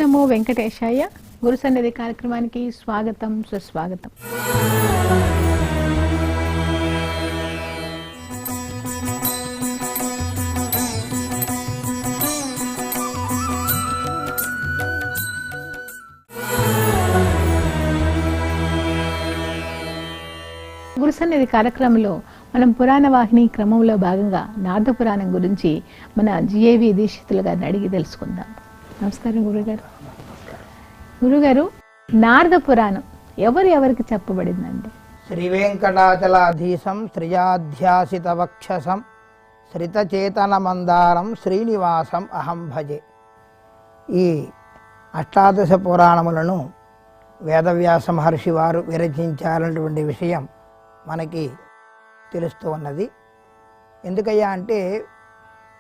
నమో వెంకటేశాయ. గురు సన్నిధి కార్యక్రమానికి స్వాగతం, సుస్వాగతం. గురు సన్నిధి కార్యక్రమంలో మనం పురాణ వాహిని క్రమంలో భాగంగా నారద పురాణం గురించి మన జిఏవి దీక్షితులు గారిని అడిగి తెలుసుకుందాం. నమస్కారం గురుగారు. గురుగారు, నారద పురాణం ఎవరికి చెప్పబడిందండి? శ్రీ వెంకటాచలాధీశం శ్రియాధ్యాసిత వక్షసం శ్రితచేతన మందారం శ్రీనివాసం అహం భజే. ఈ అష్టాదశ పురాణములను వేదవ్యాస మహర్షి వారు విరచించాలన్నటువంటి విషయం మనకి తెలుస్తూ ఉన్నది. ఎందుకయ్యా అంటే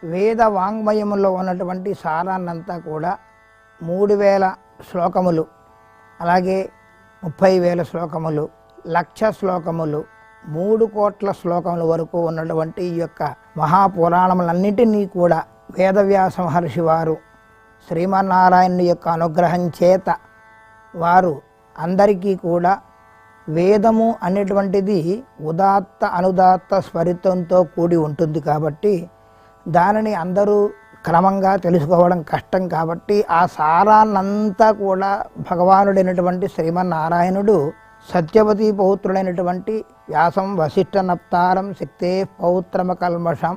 వేద వాంగ్మయములో ఉన్నటువంటి సారాన్నంతా కూడా 3000 శ్లోకములు, అలాగే 30,000 శ్లోకములు, 1,00,000 శ్లోకములు, 3 కోట్ల శ్లోకముల వరకు ఉన్నటువంటి ఈ యొక్క మహాపురాణములన్నిటినీ కూడా వేదవ్యాస మహర్షి వారు శ్రీమన్నారాయణుని యొక్క అనుగ్రహం చేత వారు అందరికీ కూడా వేదము అనేటువంటిది ఉదాత్త అనుదాత్త స్వరితంతో కూడి ఉంటుంది కాబట్టి దానిని అందరూ క్రమంగా తెలుసుకోవడం కష్టం. కాబట్టి ఆ సారాన్నంతా కూడా భగవానుడైనటువంటి శ్రీమన్నారాయణుడు సత్యవతి పౌత్రుడైనటువంటి వ్యాసం వశిష్ఠ నప్తారం శక్తే పౌత్రమ కల్మషం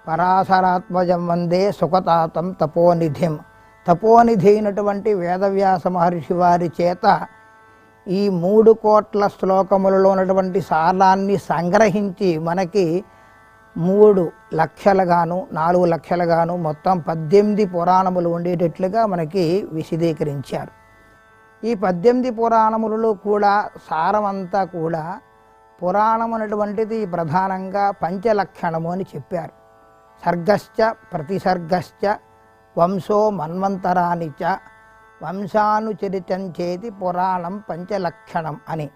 పరాశరాత్మజం వందే సుఖతాతం తపోనిధిం. తపోనిధి అయినటువంటి వేదవ్యాస మహర్షి వారి చేత ఈ 3 కోట్ల శ్లోకములలో ఉన్నటువంటి సారాన్ని సంగ్రహించి మనకి 3 లక్షలుగాను 4 లక్షలుగాను మొత్తం 18 పురాణములు ఉండేటట్లుగా మనకి విశదీకరించారు. ఈ 18 పురాణములలో కూడా సారమంతా కూడా పురాణం అనేటువంటిది ప్రధానంగా పంచలక్షణము అని చెప్పారు. సర్గశ్చ ప్రతిసర్గశ్చ వంశో మన్వంతరాని చ వంశానుచరితంచేతి పురాణం పంచలక్షణం అని.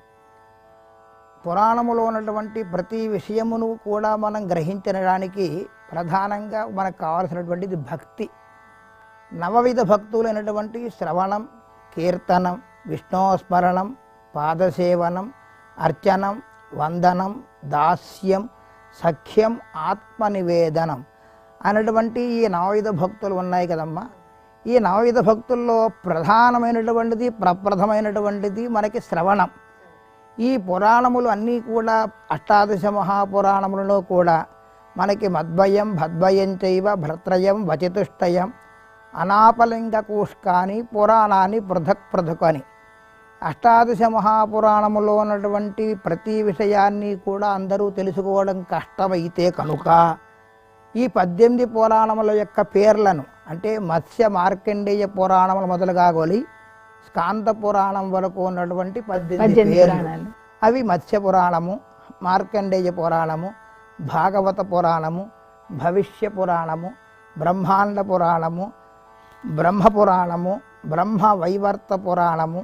పురాణములో ఉన్నటువంటి ప్రతి విషయమును కూడా మనం గ్రహించడానికి ప్రధానంగా మనకు కావాల్సినటువంటిది భక్తి. 9 విధ భక్తులైనటువంటి శ్రవణం, కీర్తనం, విష్ణోస్మరణం, పాదసేవనం, అర్చనం, వందనం, దాస్యం, సఖ్యం, ఆత్మనివేదనం అనేటువంటి ఈ 9 విధ భక్తులు ఉన్నాయి కదమ్మా. ఈ 9 విధ భక్తుల్లో ప్రధానమైనటువంటిది ప్రప్రథమైనటువంటిది మనకి శ్రవణం. ఈ పురాణములు అన్నీ కూడా అష్టాదశ మహాపురాణములలో కూడా మనకి మద్వయం భద్వయం చైవ భర్త్రయం వచతుష్టయం అనాపలింగ కూష్కాని పురాణాన్ని పృథక్ పృథక్ అని. అష్టాదశ మహాపురాణములో ఉన్నటువంటి ప్రతి విషయాన్ని కూడా అందరూ తెలుసుకోవడం కష్టమైతే కనుక ఈ 18 పురాణముల యొక్క పేర్లను అంటే మత్స్య మార్కండేయ పురాణములు మొదలుగాగోలి స్కాంద పురాణం వరకు ఉన్నటువంటి 18 పేర్లు. అవి మత్స్య పురాణము, మార్కండేయ పురాణము, భాగవత పురాణము, భవిష్య పురాణము, బ్రహ్మాండ పురాణము, బ్రహ్మ పురాణము, బ్రహ్మ వైవర్త పురాణము,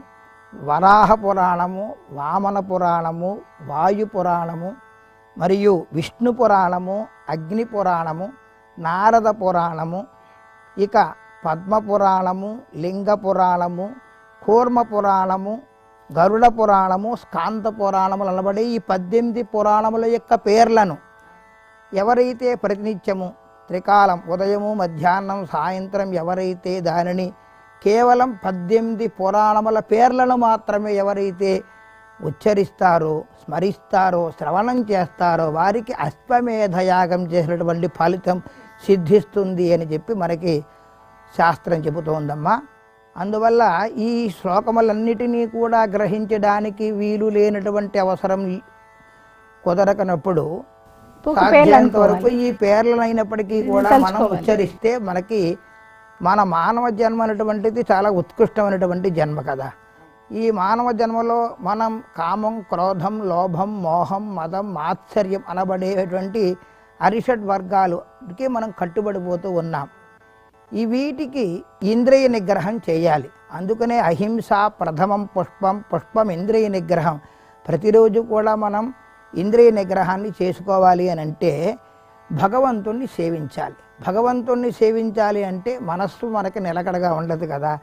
వరాహ పురాణము, వామన పురాణము, వాయు పురాణము, మరియు విష్ణు పురాణము, అగ్ని పురాణము, నారద పురాణము, ఇక పద్మ పురాణము, లింగ పురాణము, కూర్మ పురాణము, గరుడ పురాణము, స్కాంద పురాణములు అనబడి ఈ 18 పురాణముల యొక్క పేర్లను ఎవరైతే ప్రతినిత్యము త్రికాలం ఉదయము మధ్యాహ్నం సాయంత్రం ఎవరైతే దానిని కేవలం 18 పురాణముల పేర్లను మాత్రమే ఎవరైతే ఉచ్చరిస్తారో, స్మరిస్తారో, శ్రవణం చేస్తారో వారికి అశ్వమేధయాగం చేసినటువంటి ఫలితం సిద్ధిస్తుంది అని చెప్పి మనకి శాస్త్రం చెబుతోందమ్మా. అందువల్ల ఈ శ్లోకములన్నిటినీ కూడా గ్రహించడానికి వీలు లేనటువంటి అవసరం కుదరకనప్పుడు సాధ్యంత వరకు ఈ పేర్లనైనప్పటికీ కూడా మనం ఉచ్చరిస్తే మనకి మన మానవ జన్మ అనేటువంటిది చాలా ఉత్కృష్టమైనటువంటి జన్మ కదా. ఈ మానవ జన్మలో మనం కామం, క్రోధం, లోభం, మోహం, మదం, మాత్సర్యం అనబడేటువంటి అరిషడ్ వర్గాలకి మనం కట్టుబడిపోతూ ఉన్నాం. ఈ వీటికి ఇంద్రియ నిగ్రహం చేయాలి. అందుకనే అహింస ప్రథమం పుష్పం, పుష్పం ఇంద్రియ నిగ్రహం. ప్రతిరోజు కూడా మనం ఇంద్రియ నిగ్రహాన్ని చేసుకోవాలి అని అంటే భగవంతుణ్ణి సేవించాలి. భగవంతుణ్ణి సేవించాలి అంటే మనస్సు మనకి నిలకడగా ఉండదు కదా.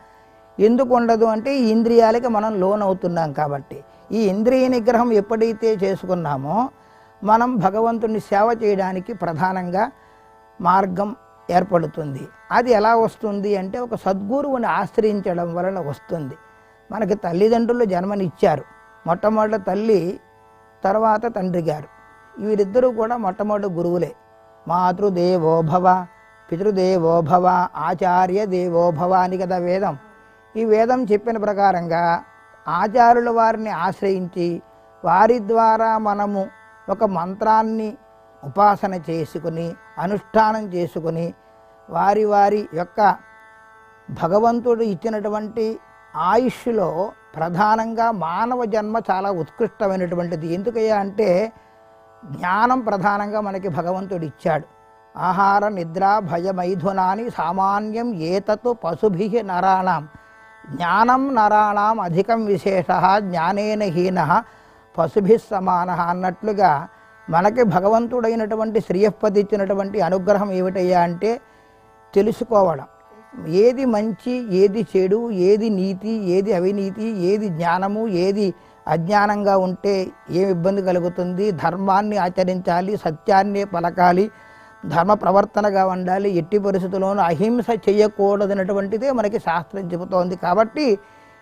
ఎందుకు ఉండదు అంటే ఈ ఇంద్రియాలకి మనం లోన్ అవుతున్నాం కాబట్టి. ఈ ఇంద్రియ నిగ్రహం ఎప్పుడైతే చేసుకున్నామో మనం భగవంతుని సేవ చేయడానికి ప్రధానంగా మార్గం ఏర్పడుతుంది. అది ఎలా వస్తుంది అంటే ఒక సద్గురువుని ఆశ్రయించడం వలన వస్తుంది. మనకి తల్లిదండ్రులు జన్మనిచ్చారు. మొట్టమొదటి తల్లి, తర్వాత తండ్రి గారు, వీరిద్దరూ కూడా మొట్టమొదటి గురువులే. మాతృదేవోభవ, పితృదేవోభవ, ఆచార్య దేవోభవ అని కదా వేదం. ఈ వేదం చెప్పిన ప్రకారంగా ఆచార్యుల వారిని ఆశ్రయించి వారి ద్వారా మనము ఒక మంత్రాన్ని ఉపాసన చేసుకుని అనుష్ఠానం చేసుకుని వారి వారి యొక్క భగవంతుడు ఇచ్చినటువంటి ఆయుష్లో ప్రధానంగా మానవ జన్మ చాలా ఉత్కృష్టమైనటువంటిది. ఎందుకయ్యా అంటే జ్ఞానం ప్రధానంగా మనకి భగవంతుడు ఇచ్చాడు. ఆహార నిద్ర భయమైథునాని సామాన్యం ఏతత్ పశుభి నరాణం, జ్ఞానం నరాణం అధికం విశేష జ్ఞానేన హీన పశుభి సమాన అన్నట్లుగా మనకి భగవంతుడైనటువంటి శ్రీయపతి ఇచ్చినటువంటి అనుగ్రహం ఏమిటయ్యా అంటే తెలుసుకోవడం. ఏది మంచి, ఏది చెడు, ఏది నీతి, ఏది అవినీతి, ఏది జ్ఞానము, ఏది అజ్ఞానంగా ఉంటే ఏం ఇబ్బంది కలుగుతుంది, ధర్మాన్ని ఆచరించాలి, సత్యాన్నే పలకాలి, ధర్మ ప్రవర్తనగా ఉండాలి, ఎట్టి పరిస్థితుల్లోనూ అహింస చేయకూడదనటువంటిదే మనకి శాస్త్రం చెబుతోంది. కాబట్టి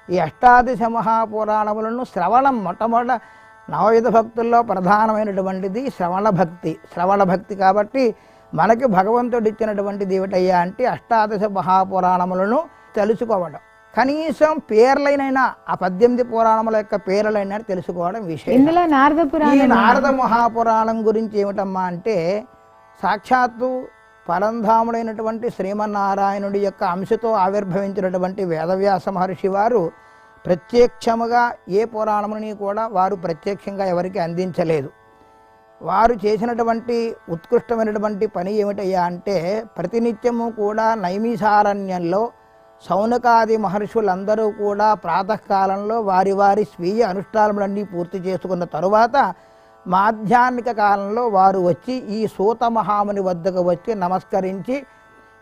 ఈ అష్టాదశ మహాపురాణములను శ్రవణం మొట్టమొదట నవవిధ భక్తుల్లో ప్రధానమైనటువంటిది శ్రవణ భక్తి. శ్రవణ భక్తి కాబట్టి మనకి భగవంతుడు ఇచ్చినటువంటిది ఏమిటయ్యా అంటే అష్టాదశ మహాపురాణములను తెలుసుకోవడం. కనీసం పేర్లైనా ఆ 18 పురాణముల యొక్క పేర్లైనా తెలుసుకోవడం విషయం. ఇందులో నారద ఈ పురాణం, నారద మహాపురాణం గురించి ఏమిటమ్మా అంటే సాక్షాత్తు పరంధాముడైనటువంటి శ్రీమన్నారాయణుడి యొక్క అంశతో ఆవిర్భవించినటువంటి వేదవ్యాస మహర్షి వారు ప్రత్యక్షముగా ఏ పురాణముని కూడా వారు ప్రత్యక్షంగా ఎవరికి అందించలేదు. వారు చేసినటువంటి ఉత్కృష్టమైనటువంటి పని ఏమిటయ్యా అంటే ప్రతినిత్యము కూడా నైమిషారణ్యంలో శౌనకాది మహర్షులందరూ కూడా ప్రాతకాలంలో వారి వారి స్వీయ అనుష్ఠానములన్నీ పూర్తి చేసుకున్న తరువాత మాధ్యాహ్నిక కాలంలో వారు వచ్చి ఈ సూత మహాముని వద్దకు వచ్చి నమస్కరించి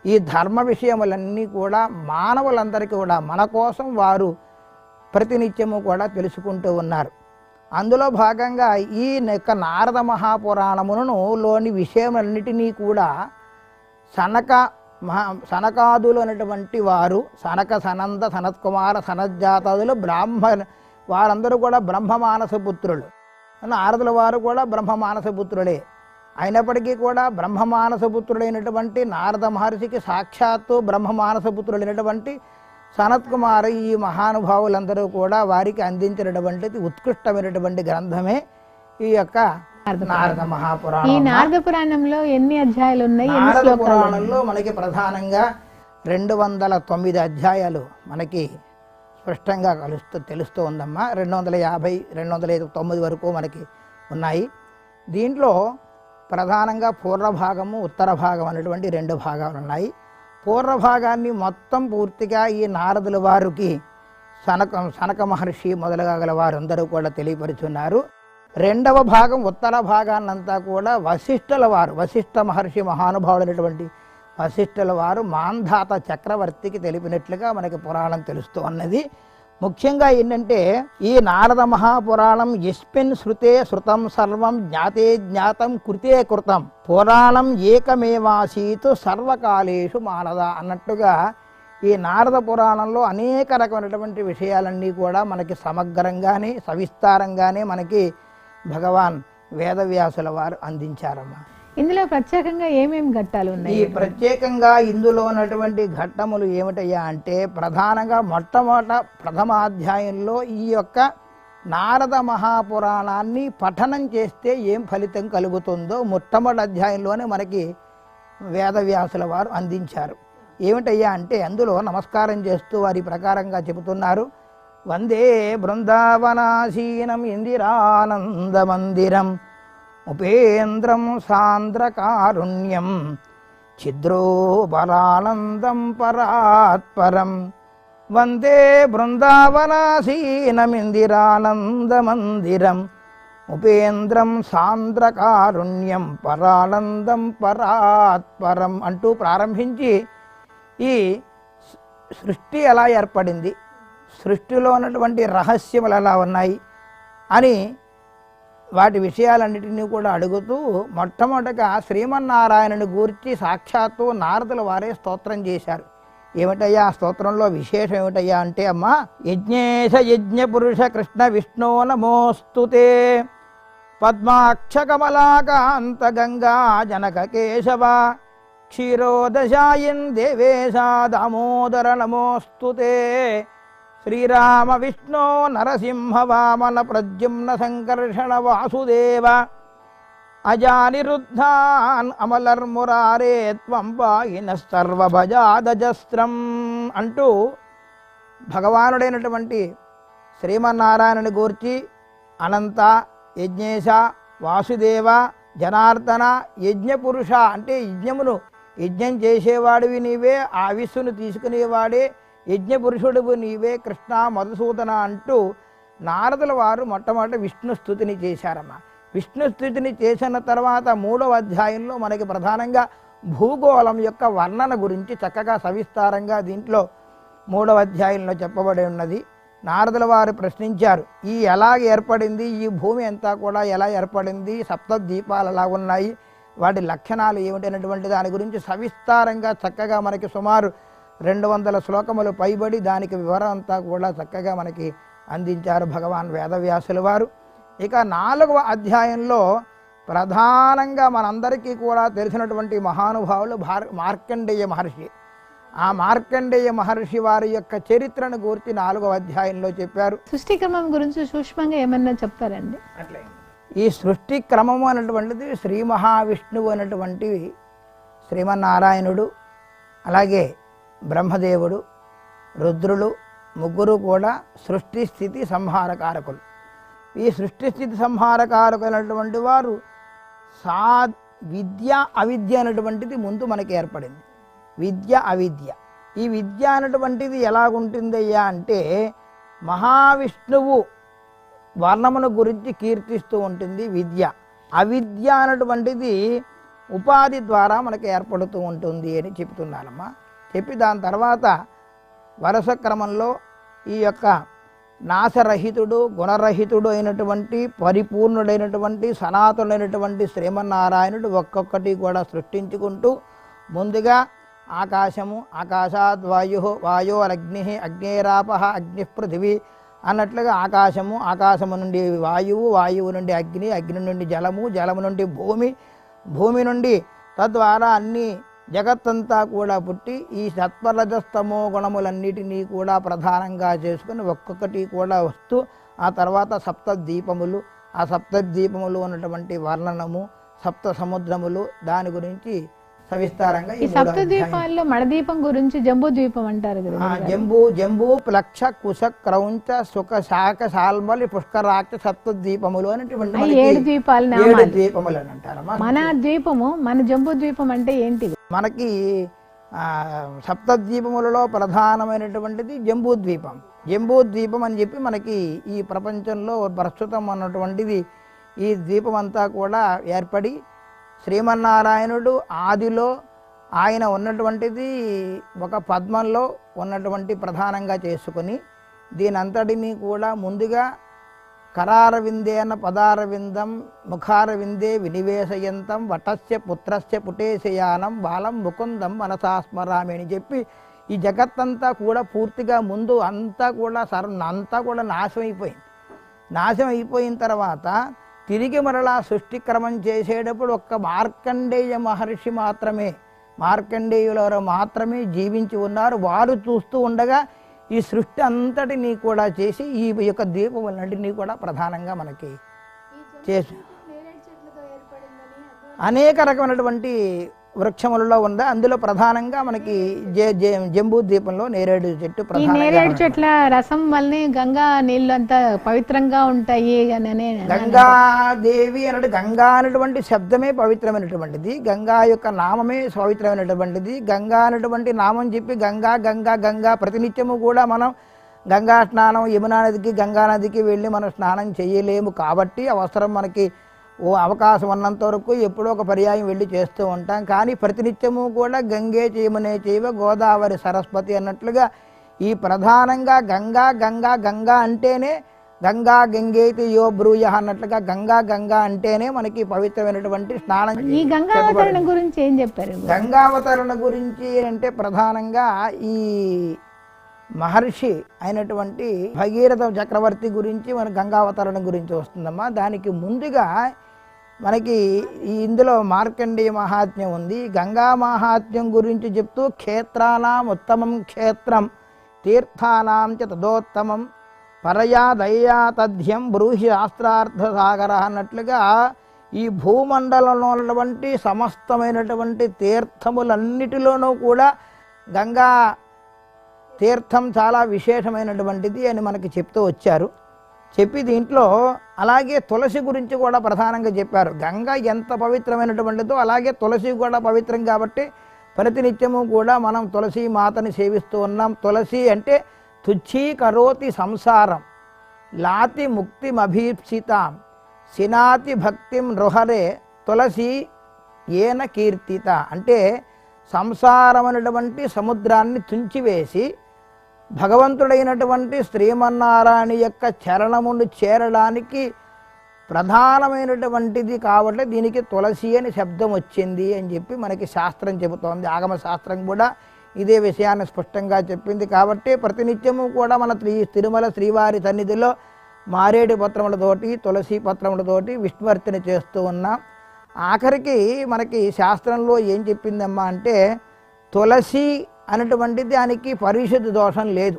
ఈ ధర్మ విషయములన్నీ కూడా మానవులందరికీ కూడా మన కోసం వారు ప్రతినిత్యము కూడా తెలుసుకుంటూ ఉన్నారు. అందులో భాగంగా ఈ యొక్క నారద మహాపురాణమును లోని విషయములన్నిటినీ కూడా సనకాదులు అనేటువంటి వారు, సనక, సనంద, సనత్కుమార, సనజ్జాతాదులు వారందరూ కూడా బ్రహ్మమానస పుత్రులు. నారదుల వారు కూడా బ్రహ్మమానస పుత్రుడే. అయినప్పటికీ కూడా బ్రహ్మమానస పుత్రుడైనటువంటి నారద మహర్షికి సాక్షాత్తు బ్రహ్మమానస పుత్రుడైనటువంటి సనత్కుమారు ఈ మహానుభావులందరూ కూడా వారికి అందించినటువంటిది ఉత్కృష్టమైనటువంటి గ్రంథమే ఈ యొక్క నారద మహాపురాణం. ఈ నారద పురాణంలో ఎన్ని అధ్యాయాలు ఉన్నాయి? నారద పురాణంలో మనకి ప్రధానంగా 209 అధ్యాయాలు మనకి స్పష్టంగా తెలుస్తూ ఉందమ్మా. 250, 209 వరకు మనకి ఉన్నాయి. దీంట్లో ప్రధానంగా పూర్వభాగము, ఉత్తర భాగం అనేటువంటి 2 భాగాలు ఉన్నాయి. పూర్వభాగాన్ని మొత్తం పూర్తిగా ఈ నారదుల వారికి సనక మహర్షి మొదలుగా గల వారందరూ కూడా తెలియపరుచున్నారు. రెండవ భాగం ఉత్తర భాగాన్నంతా కూడా వశిష్ఠ మహర్షి మహానుభావుడైనటువంటి వశిష్ఠుల వారు మాంధాత చక్రవర్తికి తెలిపినట్లుగా మనకి పురాణం తెలుస్తూ ఉన్నది. ముఖ్యంగా ఏంటంటే ఈ నారద మహాపురాణం యస్మిన్ శృతే శృతం సర్వం జ్ఞాతే జ్ఞాతం కృతే కృతం పురాణం ఏకమేవాసీతు సర్వకాలేషు మానద అన్నట్టుగా ఈ నారద పురాణంలో అనేక రకమైనటువంటి విషయాలన్నీ కూడా మనకి సమగ్రంగానే సవిస్తారంగానే మనకి భగవాన్ వేదవ్యాసుల వారు అందించారమ్మా. ఇందులో ప్రత్యేకంగా ఏమేమి ఘట్టాలు ఉన్నాయి? ఈ ప్రత్యేకంగా ఇందులో ఉన్నటువంటి ఘట్టములు ఏమిటయ్యా అంటే ప్రధానంగా ప్రథమాధ్యాయంలో ఈ యొక్క నారద మహాపురాణాన్ని పఠనం చేస్తే ఏం ఫలితం కలుగుతుందో మొట్టమొదటి అధ్యాయంలోనే మనకి వేదవ్యాసుల వారు అందించారు. ఏమిటయ్యా అంటే అందులో నమస్కారం చేస్తూ వారి ప్రకారంగా చెబుతున్నారు. వందే బృందావనాసీనం ఇందిరానంద మందిరం ఉపేంద్రం సాంద్రకారుణ్యం ఛిద్రోపరానందం పరాత్పరం వందే బృందావనాసీనమిందిరానందమందిరం ఉపేంద్రం సాంద్రకారుణ్యం పరానందం పరాత్పరం అంటూ ప్రారంభించి ఈ సృష్టి ఎలా ఏర్పడింది, సృష్టిలో ఉన్నటువంటి రహస్యములు ఎలా ఉన్నాయి అని వాటి విషయాలన్నిటినీ కూడా అడుగుతూ మొట్టమొదటగా శ్రీమన్నారాయణుని గూర్చి సాక్షాత్తు నారదుల వారే స్తోత్రం చేశారు. ఏమిటయ్యా ఆ స్తోత్రంలో విశేషం ఏమిటయ్యా అంటే, అమ్మా, యజ్ఞేశ యజ్ఞ పురుష కృష్ణ విష్ణో నమోస్తుతే పద్మాక్ష కమలాకాంత గంగా జనక కేశవ క్షీరోదశాయిన్ దేవేశ దామోదర నమోస్తుతే శ్రీరామ విష్ణో నరసింహ వామన ప్రద్యుమ్న సంకర్షణ వాసుదేవ అజానిరుద్ధాన్ అమలర్మురారే త్వం పాయిన సర్వభజాదజస్త్రం అంటూ భగవానుడైనటువంటి శ్రీమన్నారాయణుని గూర్చి అనంత, యజ్ఞేశ, వాసుదేవ, జనార్దన, యజ్ఞపురుష అంటే యజ్ఞం చేసేవాడివి నీవే, ఆవిస్సును తీసుకునేవాడే యజ్ఞపురుషుడువు నీవే కృష్ణ మధుసూదన అంటూ నారదుల వారు మొట్టమొదటి విష్ణు స్తుతిని చేశారమ్మా. విష్ణు స్థితిని చేసిన తర్వాత 3వ అధ్యాయంలో మనకి ప్రధానంగా భూగోళం యొక్క వర్ణన గురించి చక్కగా సవిస్తారంగా దీంట్లో 3వ అధ్యాయంలో చెప్పబడి ఉన్నది. నారదుల వారు ప్రశ్నించారు, ఈ ఎలాగ ఏర్పడింది, ఈ భూమి అంతా కూడా ఎలా ఏర్పడింది, సప్తద్వీపాలు ఎలా ఉన్నాయి, వాటి లక్షణాలు ఏమిటైనటువంటి దాని గురించి సవిస్తారంగా చక్కగా మనకి సుమారు 200 శ్లోకములు పైబడి దానికి వివరం అంతా కూడా చక్కగా మనకి అందించారు భగవాన్ వేదవ్యాసుల వారు. ఇక 4వ అధ్యాయంలో ప్రధానంగా మనందరికీ కూడా తెలిసినటువంటి మహానుభావులు మార్కండేయ మహర్షి. ఆ మార్కండేయ మహర్షి వారి యొక్క చరిత్రను గురించి 4వ అధ్యాయంలో చెప్పారు. సృష్టి క్రమం గురించి సూక్ష్మంగా ఏమన్నా చెప్తారండి? అట్లే ఈ సృష్టి క్రమము అనేటువంటిది శ్రీ మహావిష్ణువు అనేటువంటి శ్రీమన్నారాయణుడు, అలాగే బ్రహ్మదేవుడు, రుద్రులు ముగ్గురు కూడా సృష్టి స్థితి సంహారకారకులు. ఈ సృష్టి స్థితి సంహారకారకులైనటువంటి వారు విద్య అవిద్య అనేటువంటిది ముందు మనకి ఏర్పడింది. విద్య అవిద్య, ఈ విద్య అనేటువంటిది ఎలాగుంటుందయ్యా అంటే, మహావిష్ణువు వర్ణమును గురించి కీర్తిస్తూ ఉంటుంది విద్య. అవిద్య అనేటువంటిది ఉపాధి ద్వారా మనకి ఏర్పడుతూ ఉంటుంది అని చెప్తున్నానమ్మా. చెప్పి దాని తర్వాత వరుస క్రమంలో ఈ యొక్క నాశరహితుడు, గుణరహితుడు అయినటువంటి పరిపూర్ణుడైనటువంటి సనాతనుడైనటువంటి శ్రీమన్నారాయణుడు ఒక్కొక్కటి కూడా సృష్టించుకుంటూ ముందుగా ఆకాశము, ఆకాశాద్ వాయు, వాయోరగ్ని, అగ్నేరాప, అగ్ని పృథివీ అన్నట్లుగా ఆకాశము, ఆకాశము నుండి వాయువు, వాయువు నుండి అగ్ని, అగ్ని నుండి జలము, జలము నుండి భూమి, భూమి నుండి తద్వారా అన్ని జగత్తంతా కూడా పుట్టి ఈ సత్వరజస్తమో గుణములన్నిటినీ కూడా ప్రధానంగా చేసుకుని ఒక్కొక్కటి కూడా వస్తూ ఆ తర్వాత సప్తద్వీపములు, ఆ సప్తద్వీపములు ఉన్నటువంటి వర్ణనము, సప్త సముద్రములు, దాని గురించి సవిస్తారంగా ఈ సప్తద్వీపాల్లో మణదీపం గురించి జంబూ ద్వీపం అంటారు కదా. జంబూ ప్లక్ష కుశ క్రౌంచ సుఖ శాఖ శాల్మలి పుష్కరాక్ష సప్తద్వీపములు అనేటువంటి 7 ద్వీపాలు ద్వీపములు అని అంటారమ్మా. మన ద్వీపము, మన జంబూ ద్వీపం అంటే ఏంటి? మనకి సప్తద్వీపములలో ప్రధానమైనటువంటిది జంబూద్వీపం. జంబూద్వీపం అని చెప్పి మనకి ఈ ప్రపంచంలో ప్రస్తుతం అన్నటువంటిది ఈ ద్వీపం అంతా కూడా ఏర్పడి శ్రీమన్నారాయణుడు ఆదిలో ఆయన ఉన్నటువంటిది ఒక పద్మంలో ఉన్నటువంటి ప్రధానంగా చేసుకొని దీనంతటినీ కూడా ముందుగా కరారవిందేన పదారవిందం ముఖారవిందే వినివేశయంతం వటస్య పుత్రస్య పుటేశయానం బాలం ముకుందం మనసాస్మరామి అని చెప్పి ఈ జగత్తంతా కూడా పూర్తిగా ముందు అంతా కూడా నాశనం అయిపోయిన తర్వాత తిరిగి మరలా సృష్టి క్రమం చేసేటప్పుడు ఒక్క మార్కండేయ మహర్షి మాత్రమే, మార్కండేయులవారు మాత్రమే జీవించి ఉన్నారు. వారు చూస్తూ ఉండగా ఈ సృష్టి అంతటినీ కూడా చేసి ఈ యొక్క దీపములన్నింటినీ కూడా ప్రధానంగా మనకి చేసి అనేక రకమైనటువంటి వృక్షములలో ఉందా. అందులో ప్రధానంగా మనకి జంబూ ద్వీపంలో నేరేడు చెట్టు. ఈ నేరేడు చెట్ల రసం వల్లనే గంగా నీళ్ళు అంతా పవిత్రంగా ఉంటాయి. గంగాదేవి అన్నట్టు గంగా అనేటువంటి శబ్దమే పవిత్రమైనటువంటిది, గంగా యొక్క నామమే పవిత్రమైనటువంటిది. గంగా అనేటువంటి నామం చెప్పి గంగా గంగా గంగా ప్రతినిత్యము కూడా మనం గంగా స్నానం, యమునా నదికి, గంగా నదికి వెళ్ళి మనం స్నానం చేయలేము. కాబట్టి అవసరం మనకి ఓ అవకాశం ఉన్నంత వరకు ఎప్పుడో ఒక పర్యాయం వెళ్ళి చేస్తూ ఉంటాం. కానీ ప్రతినిత్యము కూడా గంగే చయమునే చైవ గోదావరి సరస్వతి అన్నట్లుగా ఈ ప్రధానంగా గంగా గంగా గంగా అంటేనే గంగా గంగేతి యో బ్రూయ అన్నట్లుగా గంగా గంగా అంటేనే మనకి పవిత్రమైనటువంటి స్నానం. ఈ గంగావతరణ గురించి ఏం చెప్పారు? గంగావతరణ గురించి అంటే ప్రధానంగా ఈ మహర్షి అయినటువంటి భగీరథ చక్రవర్తి గురించి మన గంగావతరణ గురించి వస్తుందమ్మా. దానికి ముందుగా మనకి ఇందులో మార్కండేయ మహాత్మ్యం ఉంది. గంగా మహాత్మ్యం గురించి చెప్తూ క్షేత్రానాం ఉత్తమం క్షేత్రం తీర్థానాం చ తదోత్తమం పరయా దయ్యా తథ్యం బ్రూహి శాస్త్రార్థ సాగర అన్నట్లుగా ఈ భూమండలంలో ఉన్నటువంటి సమస్తమైనటువంటి తీర్థములన్నిటిలోనూ కూడా గంగా తీర్థం చాలా విశేషమైనటువంటిది అని మనకి చెప్తూ వచ్చారు. చెప్పి దీంట్లో అలాగే తులసి గురించి కూడా ప్రధానంగా చెప్పారు. గంగ ఎంత పవిత్రమైనటువంటిదో అలాగే తులసి కూడా పవిత్రం కాబట్టి ప్రతినిత్యము కూడా మనం తులసి మాతని సేవిస్తూ ఉన్నాం. తులసి అంటే తుచ్చీకరోతి సంసారం లాతి ముక్తిమభీప్సితాం సినాతి భక్తిం నృహరే తులసి ఏన కీర్తిత అంటే సంసారమైనటువంటి సముద్రాన్ని తుంచివేసి భగవంతుడైనటువంటి శ్రీమన్నారాయణ యొక్క చరణమును చేరడానికి ప్రధానమైనటువంటిది కాబట్టి దీనికి తులసి అని శబ్దం వచ్చింది అని చెప్పి మనకి శాస్త్రం చెబుతోంది. ఆగమ శాస్త్రం కూడా ఇదే విషయాన్ని స్పష్టంగా చెప్పింది. కాబట్టి ప్రతినిత్యము కూడా మన తిరుమల శ్రీవారి సన్నిధిలో మారేడు పత్రములతోటి తులసి పత్రములతోటి విష్ణువర్తన చేస్తూ ఉన్నాం. ఆఖరికి మనకి శాస్త్రంలో ఏం చెప్పిందమ్మా అంటే తులసి అనేటువంటిది దానికి పరిశుద్ధ దోషం లేదు.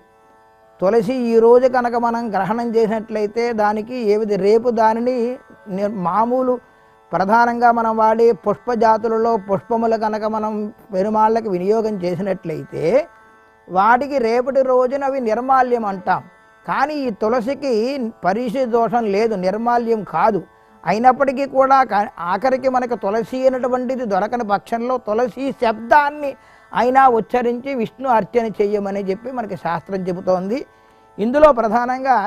తులసి ఈరోజు కనుక మనం గ్రహణం చేసినట్లయితే దానికి రేపు దానిని మామూలు ప్రధానంగా మనం వాడే పుష్ప జాతులలో పుష్పములు కనుక మనం పెరుమాళ్ళకి వినియోగం చేసినట్లయితే వాటికి రేపటి రోజున అవి నిర్మాల్యం అంటాం. కానీ ఈ తులసికి పరిశుద్ధ దోషం లేదు, నిర్మాల్యం కాదు. అయినప్పటికీ కూడా ఆఖరికి మనకు తులసి అనేటువంటిది దొరకని పక్షంలో తులసి శబ్దాన్ని అయినా ఉచ్చరించి విష్ణు అర్చన చెయ్యమని చెప్పి మనకి శాస్త్రం చెబుతోంది. ఇందులో ప్రధానంగా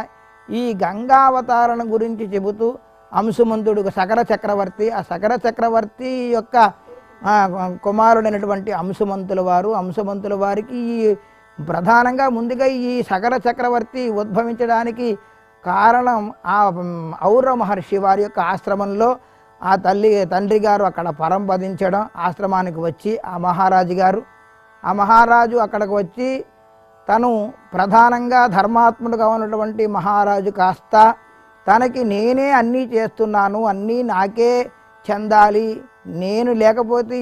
ఈ గంగావతారణ గురించి చెబుతూ అంశుమంతుడు సగర చక్రవర్తి, ఆ సగర చక్రవర్తి యొక్క కుమారుడైనటువంటి అంశుమంతుల వారికి ఈ ప్రధానంగా ముందుగా ఈ సగర చక్రవర్తి ఉద్భవించడానికి కారణం ఆ ఔర మహర్షి వారి యొక్క ఆశ్రమంలో ఆ తండ్రి గారు అక్కడ పరంపదించడం, ఆశ్రమానికి వచ్చి ఆ మహారాజు అక్కడికి వచ్చి తను ప్రధానంగా ధర్మాత్ముడుగా ఉన్నటువంటి మహారాజు కాస్త తనకి నేనే అన్నీ చేస్తున్నాను, అన్నీ నాకే చెందాలి, నేను లేకపోతే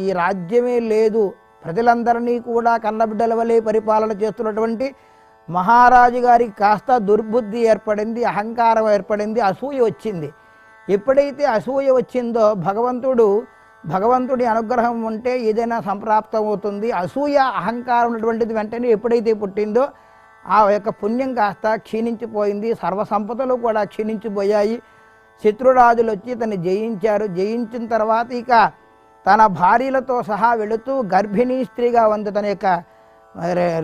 ఈ రాజ్యమే లేదు, ప్రజలందరినీ కూడా కన్నబిడ్డల వలె పరిపాలన చేస్తున్నటువంటి మహారాజు గారికి కాస్త దుర్బుద్ధి ఏర్పడింది, అహంకారం ఏర్పడింది, అసూయ వచ్చింది. ఎప్పుడైతే అసూయ వచ్చిందో భగవంతుడి అనుగ్రహం ఉంటే ఏదైనా సంప్రాప్తం అవుతుంది. అసూయ అహంకారం ఉన్నటువంటిది వెంటనే ఎప్పుడైతే పుట్టిందో ఆ యొక్క పుణ్యం కాస్త క్షీణించిపోయింది, సర్వసంపదలు కూడా క్షీణించిపోయాయి. శత్రురాజులు వచ్చి తను జయించారు. జయించిన తర్వాత ఇక తన భార్యలతో సహా వెళుతూ గర్భిణీ స్త్రీగా ఉంది తన యొక్క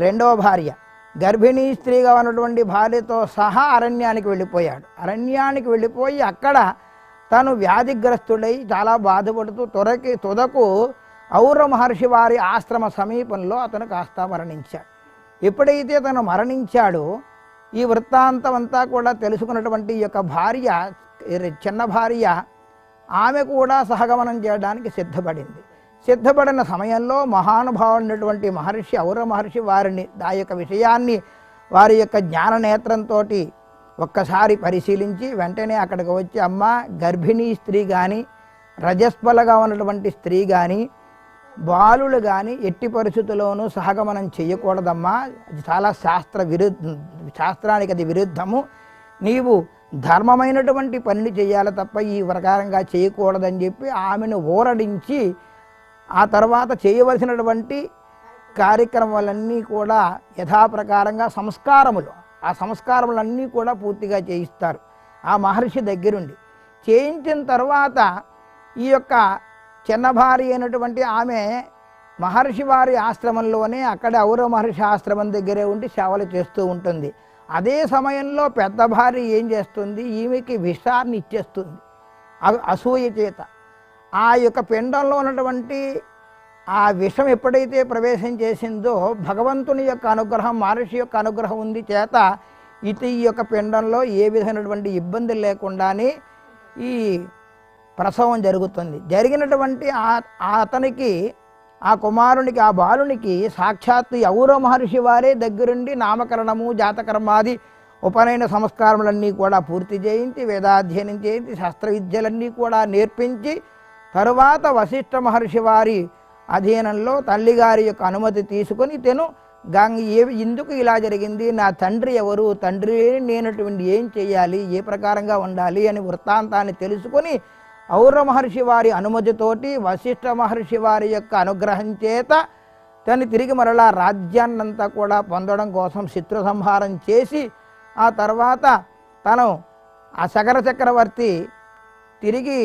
రెండవ భార్య. గర్భిణీ స్త్రీగా ఉన్నటువంటి భార్యతో సహా అరణ్యానికి వెళ్ళిపోయాడు. అరణ్యానికి వెళ్ళిపోయి అక్కడ తను వ్యాధిగ్రస్తుడై చాలా బాధపడుతూ తుదకు ఔర మహర్షి వారి ఆశ్రమ సమీపంలో అతను కాస్త మరణించాడు. ఎప్పుడైతే తను మరణించాడో ఈ వృత్తాంతం అంతా కూడా తెలుసుకున్నటువంటి ఈ యొక్క భార్య, చిన్న భార్య, ఆమె కూడా సహగమనం చేయడానికి సిద్ధపడిన సమయంలో మహానుభావుడైనటువంటి మహర్షి ఔర మహర్షి వారిని ఆ యొక్క విషయాన్ని వారి యొక్క జ్ఞాన నేత్రంతో ఒక్కసారి పరిశీలించి వెంటనే అక్కడికి వచ్చి అమ్మ, గర్భిణీ స్త్రీ కానీ రజస్వలగా ఉన్నటువంటి స్త్రీ కానీ బాలులు కానీ ఎట్టి పరిస్థితుల్లోనూ సహగమనం చేయకూడదమ్మా, అది చాలా శాస్త్రానికి అది విరుద్ధము, నీవు ధర్మమైనటువంటి పనిని చేయాలి తప్ప ఈ ప్రకారంగా చేయకూడదని చెప్పి ఆమెను ఊరడించి ఆ తర్వాత చేయవలసినటువంటి కార్యక్రమాలన్నీ కూడా యథాప్రకారంగా ఆ సంస్కారములన్నీ కూడా పూర్తిగా చేయిస్తారు ఆ మహర్షి దగ్గరుండి. చేయించిన తర్వాత ఈ యొక్క చిన్న భార్య అయినటువంటి ఆమె మహర్షి వారి ఆశ్రమంలోనే అక్కడ ఔర మహర్షి ఆశ్రమం దగ్గరే ఉండి సేవలు చేస్తూ ఉంటుంది. అదే సమయంలో పెద్ద భార్య ఏం చేస్తుంది, ఈమెకి విషాన్ని ఇచ్చేస్తుంది. అసూయ చేత ఆ యొక్క పిండంలో ఉన్నటువంటి ఆ విషం ఎప్పుడైతే ప్రవేశం చేసిందో భగవంతుని యొక్క అనుగ్రహం, మహర్షి యొక్క అనుగ్రహం ఉంది చేత ఈ యొక్క పిండంలో ఏ విధమైనటువంటి ఇబ్బందులు లేకుండానే ఈ ప్రసవం జరుగుతుంది. జరిగినటువంటి అతనికి, ఆ కుమారునికి, ఆ బాలునికి సాక్షాత్తు ఔర మహర్షి వారే దగ్గరుండి నామకరణము, జాతకర్మాది ఉపనయన సంస్కారములన్నీ కూడా పూర్తి చేయించి, వేదాధ్యయనం చేయించి, శాస్త్ర విద్యలన్నీ కూడా నేర్పించి, తరువాత వశిష్ఠ మహర్షి వారి అధీనంలో తల్లిగారి యొక్క అనుమతి తీసుకొని తెను ఎందుకు ఇలా జరిగింది, నా తండ్రి ఎవరు, తండ్రి నేనటువంటి ఏం చేయాలి, ఏ ప్రకారంగా ఉండాలి అని వృత్తాంతాన్ని తెలుసుకొని ఔర మహర్షి వారి అనుమతితోటి వశిష్ఠ మహర్షి వారి యొక్క అనుగ్రహం చేత తను తిరిగి మరలా రాజ్యాన్నంతా కూడా పొందడం కోసం శత్రు సంహారం చేసి, ఆ తర్వాత తను ఆ సగర చక్రవర్తి తిరిగి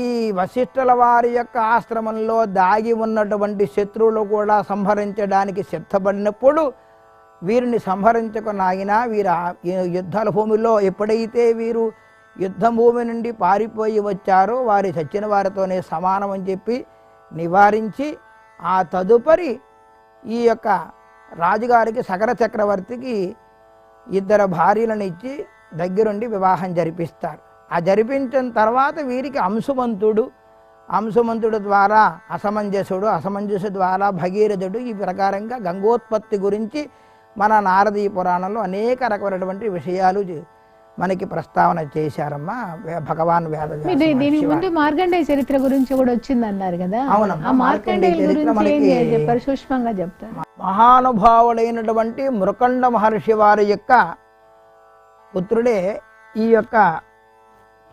ఈ వశిష్ఠుల వారి యొక్క ఆశ్రమంలో దాగి ఉన్నటువంటి శత్రువులు కూడా సంహరించడానికి సిద్ధపడినప్పుడు వీరిని సంహరించుకున్నాగినా వీరు యుద్ధాల భూమిలో ఎప్పుడైతే వీరు యుద్ధ భూమి నుండి పారిపోయి వచ్చారో వారి చచ్చిన వారితోనే సమానం అని చెప్పి నివారించి, ఆ తదుపరి ఈ యొక్క రాజుగారికి సగర చక్రవర్తికి 2 భార్యలను ఇచ్చి దగ్గరుండి వివాహం జరిపిస్తారు. ఆ జరిపించిన తర్వాత వీరికి అంశుమంతుడు ద్వారా అసమంజసు ద్వారా భగీరథుడు, ఈ ప్రకారంగా గంగోత్పత్తి గురించి మన నారదీయ పురాణంలో అనేక రకమైనటువంటి విషయాలు మనకి ప్రస్తావన చేశారమ్మా భగవాన్ వేదవ్యాస. దీని ముందు మార్కండేయ చరిత్ర గురించి కూడా వచ్చింది అన్నారు కదా, ఆ మార్కండేయ గురించి ఏం చెప్పారు, సూక్ష్మంగా చెప్తారు. మహానుభావుడైనటువంటి మృకండ మహర్షి వారి యొక్క పుత్రుడే ఈ యొక్క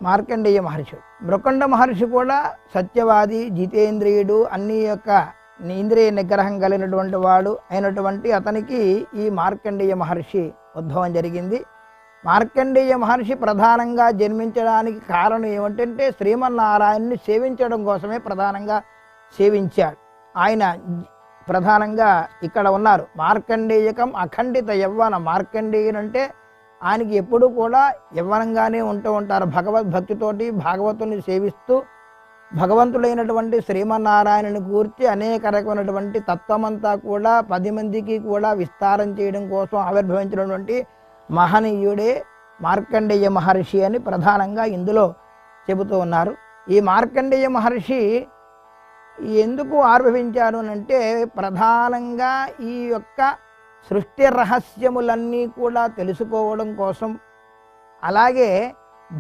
మార్కండేయ మహర్షి. మృకండ మహర్షి కూడా సత్యవాది, జితేంద్రియుడు, అన్ని యొక్క ఇంద్రియ నిగ్రహం కలిగినటువంటి వాడు అయినటువంటి అతనికి ఈ మార్కండేయ మహర్షి ఉద్భవం జరిగింది. మార్కండేయ మహర్షి ప్రధానంగా జన్మించడానికి కారణం ఏమిటంటే శ్రీమన్నారాయణ్ణి సేవించడం కోసమే ప్రధానంగా సేవించాడు. ఆయన ప్రధానంగా ఇక్కడ ఉన్నారు. మార్కండేయకం అఖండిత యవ్వన. మార్కండేయునంటే ఆయనకి ఎప్పుడూ కూడా యవ్వనంగానే ఉంటూ ఉంటారు. భగవద్భక్తితోటి భాగవతుని సేవిస్తూ భగవంతుడైనటువంటి శ్రీమన్నారాయణని గూర్చి అనేక రకమైనటువంటి తత్వమంతా కూడా 10 మందికి కూడా విస్తారం చేయడం కోసం ఆవిర్భవించినటువంటి మహనీయుడే మార్కండేయ మహర్షి అని ప్రధానంగా ఇందులో చెబుతూ ఉన్నారు. ఈ మార్కండేయ మహర్షి ఎందుకు ఆవిర్భవించారు అంటే ప్రధానంగా ఈ యొక్క సృష్టి రహస్యములన్నీ కూడా తెలుసుకోవడం కోసం, అలాగే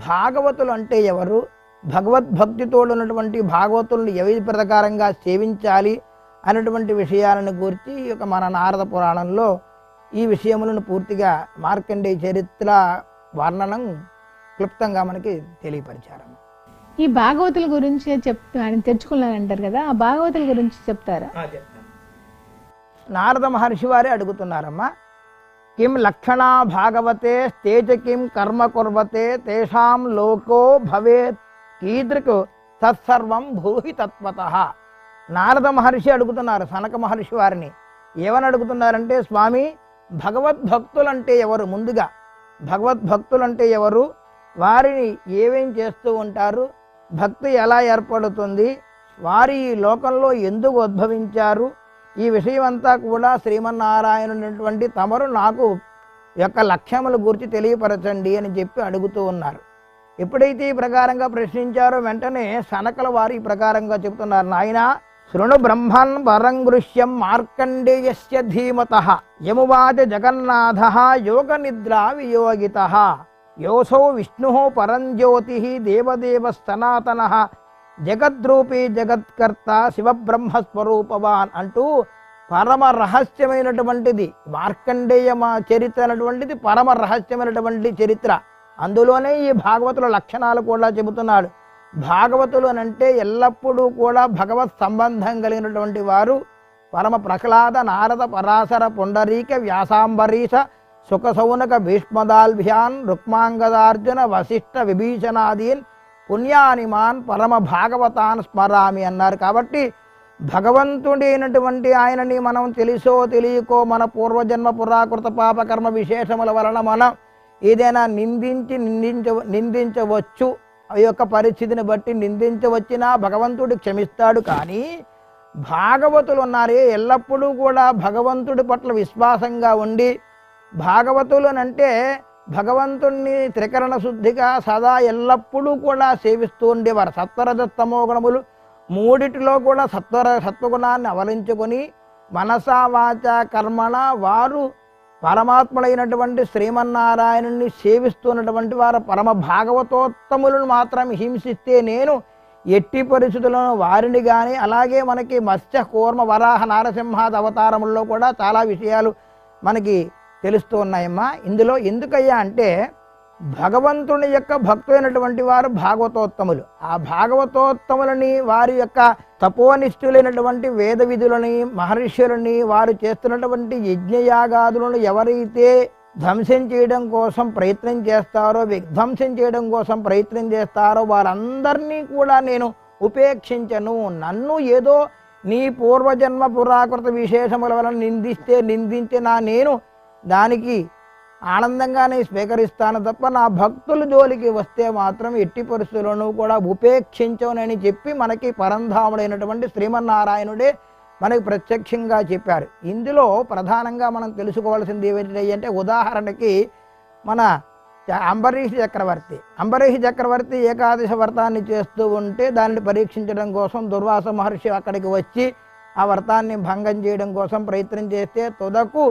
భాగవతులు అంటే ఎవరు, భగవద్భక్తితో ఉన్నటువంటి భాగవతులను ఏ ప్రకారంగా సేవించాలి అనేటువంటి విషయాలను గురించి ఈ యొక్క మన నారద పురాణంలో ఈ విషయములను పూర్తిగా మార్కండేయ చరిత్ర వర్ణనం క్లుప్తంగా మనకి తెలియపరిచారు. ఈ భాగవతుల గురించి ఆయన తెచ్చుకున్నారంటారు కదా, ఆ భాగవతుల గురించి చెప్తారా? నారద మహర్షి వారే అడుగుతున్నారమ్మా. కిం లక్షణా భాగవతే తేజ కిం కర్మ కుర్వతే తేషాం లోకో భవేత్ కీదృక్ తత్సర్వం భూహి తత్వతః. నారద మహర్షి అడుగుతున్నారు సనక మహర్షి వారిని. ఏమని అడుగుతున్నారంటే, స్వామి భగవద్భక్తులంటే ఎవరు, ముందుగా భగవద్భక్తులంటే ఎవరు, వారిని ఏమేం చేస్తూ ఉంటారు, భక్తి ఎలా ఏర్పడుతుంది, వారి ఈ లోకంలో ఎందుకు ఉద్భవించారు, ఈ విషయం అంతా కూడా శ్రీమన్నారాయణునటువంటి తమరు నాకు యొక్క లక్ష్యముల గురించి తెలియపరచండి అని చెప్పి అడుగుతూ ఉన్నారు. ఎప్పుడైతే ఈ ప్రకారంగా ప్రశ్నించారో వెంటనే సనకల వారు ఈ ప్రకారంగా చెబుతున్నారు. నాయనా శృణు బ్రహ్మన్ వరంగృష్యం మార్కండేయస్య ధీమతః యమువాచ జగన్నాథః యోగ నిద్రా వియోగితః యోసౌ విష్ణుః పరంజ్యోతిః దేవదేవ సనాతనః జగద్రూపీ జగత్కర్త శివబ్రహ్మస్వరూపవాన్ అంటూ పరమ రహస్యమైనటువంటిది మార్కండేయ చరిత్ర అనేటువంటిది పరమ రహస్యమైనటువంటి చరిత్ర. అందులోనే ఈ భాగవతుల లక్షణాలు కూడా చెబుతున్నాడు. భాగవతులు అనంటే ఎల్లప్పుడూ కూడా భగవత్ సంబంధం కలిగినటువంటి వారు. పరమ ప్రహ్లాద నారద పరాశర పుండరీక వ్యాసాంబరీష సుఖసౌనక భీష్మదాల్భ్యాన్ రుక్మాంగదార్జున వశిష్ఠ విభీషణాదీన్ పుణ్యానిమాన్ పరమ భాగవతాన్ స్మరామి అన్నారు. కాబట్టి భగవంతుడైనటువంటి ఆయనని మనం తెలుసో తెలియకో మన పూర్వజన్మ పురాకృత పాపకర్మ విశేషముల వలన మనం ఏదైనా నిందించవచ్చు ఆ యొక్క పరిస్థితిని బట్టి నిందించవచ్చినా భగవంతుడు క్షమిస్తాడు. కానీ భాగవతులు ఉన్నారే ఎల్లప్పుడూ కూడా భగవంతుడి పట్ల విశ్వాసంగా ఉండి, భాగవతులు అంటే భగవంతుణ్ణి త్రికరణ శుద్ధిగా సదా ఎల్లప్పుడూ కూడా సేవిస్తూ ఉండేవారు. సత్వరజస్తమో గుణములు మూడిటిలో కూడా సత్వగుణాన్ని అవలంచుకొని మనసా వాచ కర్మణ వారు పరమాత్ముడైనటువంటి శ్రీమన్నారాయణుని సేవిస్తున్నటువంటి వారు పరమ భాగవతోత్తములను మాత్రం హింసిస్తే నేను ఎట్టి పరిస్థితులను వారిని కానీ, అలాగే మనకి మత్స్య కూర్మ వరాహ నారసింహాది అవతారముల్లో కూడా చాలా విషయాలు మనకి తెలుస్తూ ఉన్నాయమ్మా. ఇందులో ఎందుకయ్యా అంటే భగవంతుని యొక్క భక్తులైనటువంటి వారు భాగవతోత్తములు. ఆ భాగవతోత్తములని వారి యొక్క తపోనిష్ఠులైనటువంటి వేద విధులని మహర్షులని వారు చేస్తున్నటువంటి యజ్ఞయాగాదులను ఎవరైతే ధ్వంసం చేయడం కోసం ప్రయత్నం చేస్తారో, విధ్వంసం చేయడం కోసం ప్రయత్నం చేస్తారో వారందరినీ కూడా నేను ఉపేక్షించను. నన్ను ఏదో నీ పూర్వజన్మ పురాకృత విశేషముల వలన నిందించిన నేను దానికి ఆనందంగానే స్వీకరిస్తాను తప్ప నా భక్తుల జోలికి వస్తే మాత్రం ఎట్టి పరిస్థితులను కూడా ఉపేక్షించనని చెప్పి మనకి పరంధాముడైనటువంటి శ్రీమన్నారాయణుడే మనకి ప్రత్యక్షంగా చెప్పారు. ఇందులో ప్రధానంగా మనం తెలుసుకోవాల్సింది ఏమిటంటే ఉదాహరణకి మన అంబరీష్ చక్రవర్తి ఏకాదశ వ్రతాన్ని చేస్తూ ఉంటే దానిని పరీక్షించడం కోసం దుర్వాస మహర్షి అక్కడికి వచ్చి ఆ వ్రతాన్ని భంగం చేయడం కోసం ప్రయత్నం చేస్తే తుదకు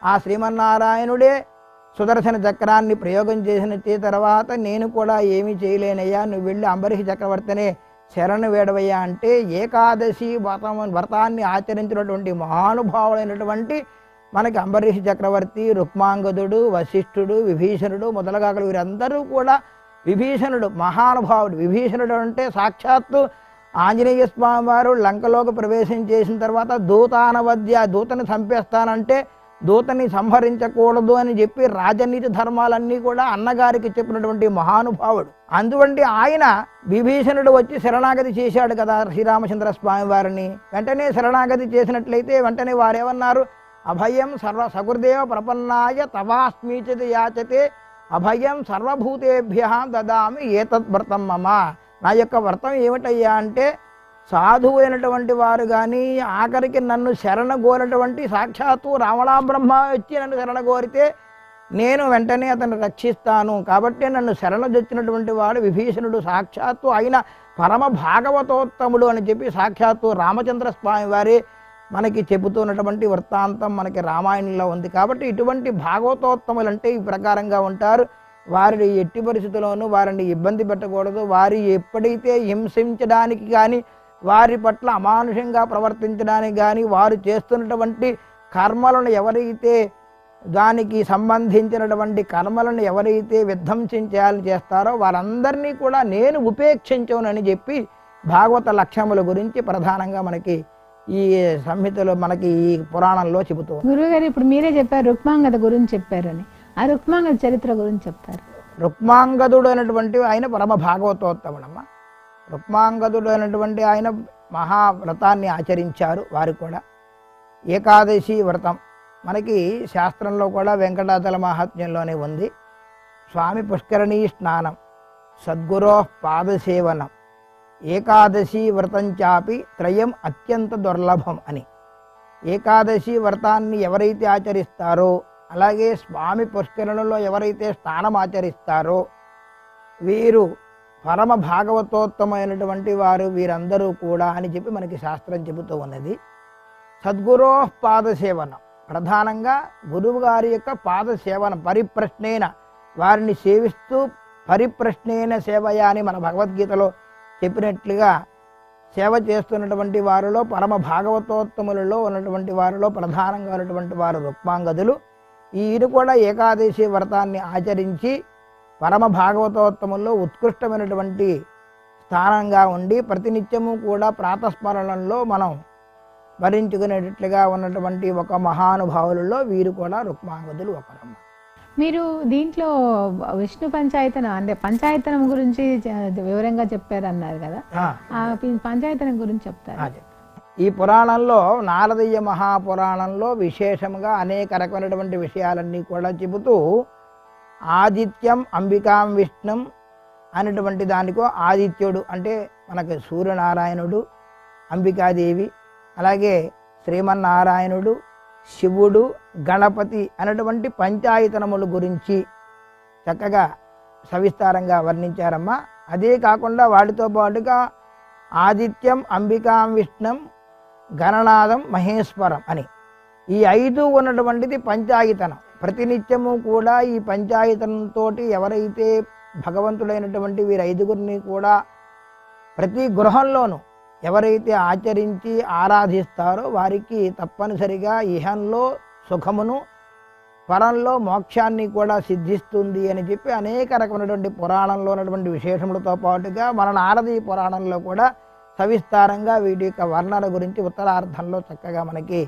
ఆ శ్రీమన్నారాయణుడే సుదర్శన చక్రాన్ని ప్రయోగం చేసిన తర్వాత నేను కూడా ఏమీ చేయలేనయ్యా, నువ్వు వెళ్ళి అంబరీష్ చక్రవర్తినే శరణు వేడవయ్యా అంటే ఏకాదశి వ్రతాన్ని ఆచరించినటువంటి మహానుభావులైనటువంటి మనకి అంబరీష్ చక్రవర్తి, రుక్మాంగదుడు, వశిష్ఠుడు, విభీషణుడు మొదలగా వీరందరూ కూడా విభీషణుడు మహానుభావుడు. విభీషణుడు అంటే సాక్షాత్తు ఆంజనేయ స్వామి వారు లంకలోకి ప్రవేశం చేసిన తర్వాత దూతని చంపేస్తానంటే దూతని సంహరించకూడదు అని చెప్పి రాజనీతి ధర్మాలన్నీ కూడా అన్నగారికి చెప్పినటువంటి మహానుభావుడు. అందువంటి ఆయన విభీషణుడు వచ్చి శరణాగతి చేశాడు కదా శ్రీరామచంద్ర స్వామి వారిని. వెంటనే శరణాగతి చేసినట్లయితే వెంటనే వారేమన్నారు, అభయం సకృదేవ ప్రపన్నాయ తవాస్మీచతి యాచతే అభయం సర్వభూతేభ్య దదామి ఏతత్ వ్రతం మమ. నా యొక్క వ్రతం ఏమిటయ్యా అంటే సాధువు అయినటువంటి వారు కానీ ఆఖరికి నన్ను శరణ కోరినటువంటి సాక్షాత్తు రావణ బ్రహ్మ వచ్చి నన్ను శరణ కోరితే నేను వెంటనే అతన్ని రక్షిస్తాను. కాబట్టి నన్ను శరణజొచ్చినటువంటి వాడు విభీషణుడు సాక్షాత్తు అయిన పరమ భాగవతోత్తముడు అని చెప్పి సాక్షాత్తు రామచంద్ర స్వామి వారే మనకి చెబుతున్నటువంటి వృత్తాంతం మనకి రామాయణంలో ఉంది. కాబట్టి ఇటువంటి భాగవతోత్తములు అంటే ఈ ప్రకారంగా ఉంటారు. వారిని ఎట్టి పరిస్థితుల్లోనూ వారిని ఇబ్బంది పెట్టకూడదు. వారి ఎప్పుడైతే హింసించడానికి కానీ వారి పట్ల అమానుషంగా ప్రవర్తించడానికి కానీ వారు చేస్తున్నటువంటి కర్మలను ఎవరైతే దానికి సంబంధించినటువంటి కర్మలను ఎవరైతే విధ్వంసం చేయాలని చేస్తారో వారందరినీ కూడా నేను ఉపేక్షించవునని చెప్పి భాగవత లక్ష్యముల గురించి ప్రధానంగా మనకి ఈ సంహితలో మనకి ఈ పురాణంలో చెబుతూ. గురువుగారు ఇప్పుడు మీరే చెప్పారు రుక్మాంగద గురించి చెప్పారని, ఆ రుక్మాంగద చరిత్ర గురించి చెప్తారు. రుక్మాంగదుడు అయినటువంటి ఆయన పరమ భాగవతోత్తముడమ్మ. రుక్మాంగదుడు అయినటువంటి ఆయన మహావ్రతాన్ని ఆచరించారు. వారు కూడా ఏకాదశి వ్రతం మనకి శాస్త్రంలో కూడా వెంకటాచల మహాత్మ్యంలోనే ఉంది. స్వామి పుష్కరణీ స్నానం, సద్గురో పాదసేవనం, ఏకాదశి వ్రతం చాపి త్రయం అత్యంత దుర్లభం అని. ఏకాదశి వ్రతాన్ని ఎవరైతే ఆచరిస్తారో అలాగే స్వామి పుష్కరణలో ఎవరైతే స్నానం ఆచరిస్తారో వీరు పరమ భాగవతోత్తమైనటువంటి వారు వీరందరూ కూడా అని చెప్పి మనకి శాస్త్రం చెబుతూ ఉన్నది. సద్గురో పాదసేవనం ప్రధానంగా గురువు గారి యొక్క పాదసేవనం పరిప్రశ్నేన వారిని సేవిస్తూ పరిప్రశ్నేన సేవయ అని మన భగవద్గీతలో చెప్పినట్లుగా సేవ చేస్తున్నటువంటి వారిలో పరమ భాగవతోత్తములలో ఉన్నటువంటి వారిలో ప్రధానంగా ఉన్నటువంటి వారు రుక్మాంగదులు. ఈయన కూడా ఏకాదశి వ్రతాన్ని ఆచరించి పరమ భాగవతోత్తముల్లో ఉత్కృష్టమైనటువంటి స్థానంగా ఉండి ప్రతినిత్యము కూడా ప్రాతస్మరణలో మనం భరించుకునేటట్లుగా ఉన్నటువంటి ఒక మహానుభావులలో వీరు కూడా రుక్మాంగదులు ఒకరమ్మ. మీరు దీంట్లో విష్ణు పంచాయతనం అంటే పంచాయతనం గురించి వివరంగా చెప్పారన్నారు కదా, ఆ పంచాయతనం గురించి చెప్తారు. ఈ పురాణంలో నారదీయ మహాపురాణంలో విశేషంగా అనేక రకమైనటువంటి విషయాలన్నీ కూడా చెబుతూ ఆదిత్యం అంబికాం విష్ణుం అనేటువంటి దానికో ఆదిత్యుడు అంటే మనకి సూర్యనారాయణుడు, అంబికాదేవి, అలాగే శ్రీమన్నారాయణుడు, శివుడు, గణపతి అనేటువంటి పంచాయతనముల గురించి చక్కగా సవిస్తారంగా వర్ణించారమ్మా. అదే కాకుండా వాటితో పాటుగా ఆదిత్యం, అంబికాం, విష్ణుం, గణనాథం, మహేశ్వరం అని ఈ 5 ఉన్నటువంటిది పంచాయతనం. ప్రతినిత్యము కూడా ఈ పంచాయతనంతో ఎవరైతే భగవంతుడైనటువంటి వీరు 5గురిని కూడా ప్రతి గృహంలోనూ ఎవరైతే ఆచరించి ఆరాధిస్తారో వారికి తప్పనిసరిగా ఇహంలో సుఖమును, పరంలో మోక్షాన్ని కూడా సిద్ధిస్తుంది అని చెప్పి అనేక రకమైనటువంటి పురాణంలో ఉన్నటువంటి విశేషములతో పాటుగా మన నారదీ పురాణంలో కూడా సవిస్తారంగా వీటి యొక్క వర్ణన గురించి ఉత్తరార్ధంలో చక్కగా మనకి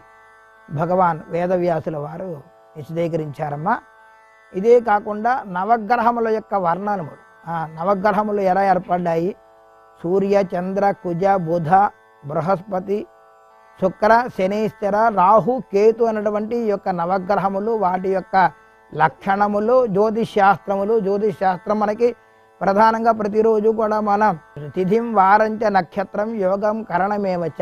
భగవాన్ వేదవ్యాసుల వారు విశదీకరించారమ్మా. ఇదే కాకుండా నవగ్రహముల యొక్క వర్ణనములు, నవగ్రహములు ఎలా ఏర్పడ్డాయి, సూర్య, చంద్ర, కుజ, బుధ, బృహస్పతి, శుక్ర, శనీశ్వర, రాహు, కేతు అనేటువంటి ఈ యొక్క నవగ్రహములు, వాటి యొక్క లక్షణములు, జ్యోతిష్ శాస్త్రం మనకి ప్రధానంగా ప్రతిరోజు కూడా మనం తిథిం వారంచ నక్షత్రం యోగం కరణమేవచ్చ,